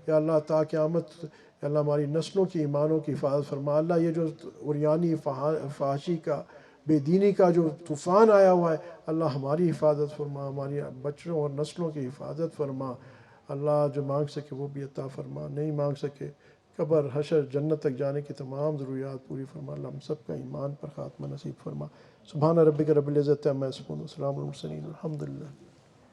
یا اللہ. تا قیامت یا اللہ ہماری نسلوں کی ایمانوں کی حفاظت فرما اللہ. یہ جو عریانی فحاشی کا, بے دینی کا جو طوفان آیا ہوا ہے اللہ ہماری حفاظت فرما, ہماری بچوں اور نسلوں کی حفاظت فرما اللہ. جو مانگ سکے وہ بھی عطا فرما, نہیں مانگ سکے قبر حشر جنت تک جانے کی تمام ضروریات پوری فرما اللہ. ہم سب کا ایمان پر خاتمہ نصیب فرما. سبحان ربک رب العزت عما یصفون وسلام علی المرسلین الحمدللہ.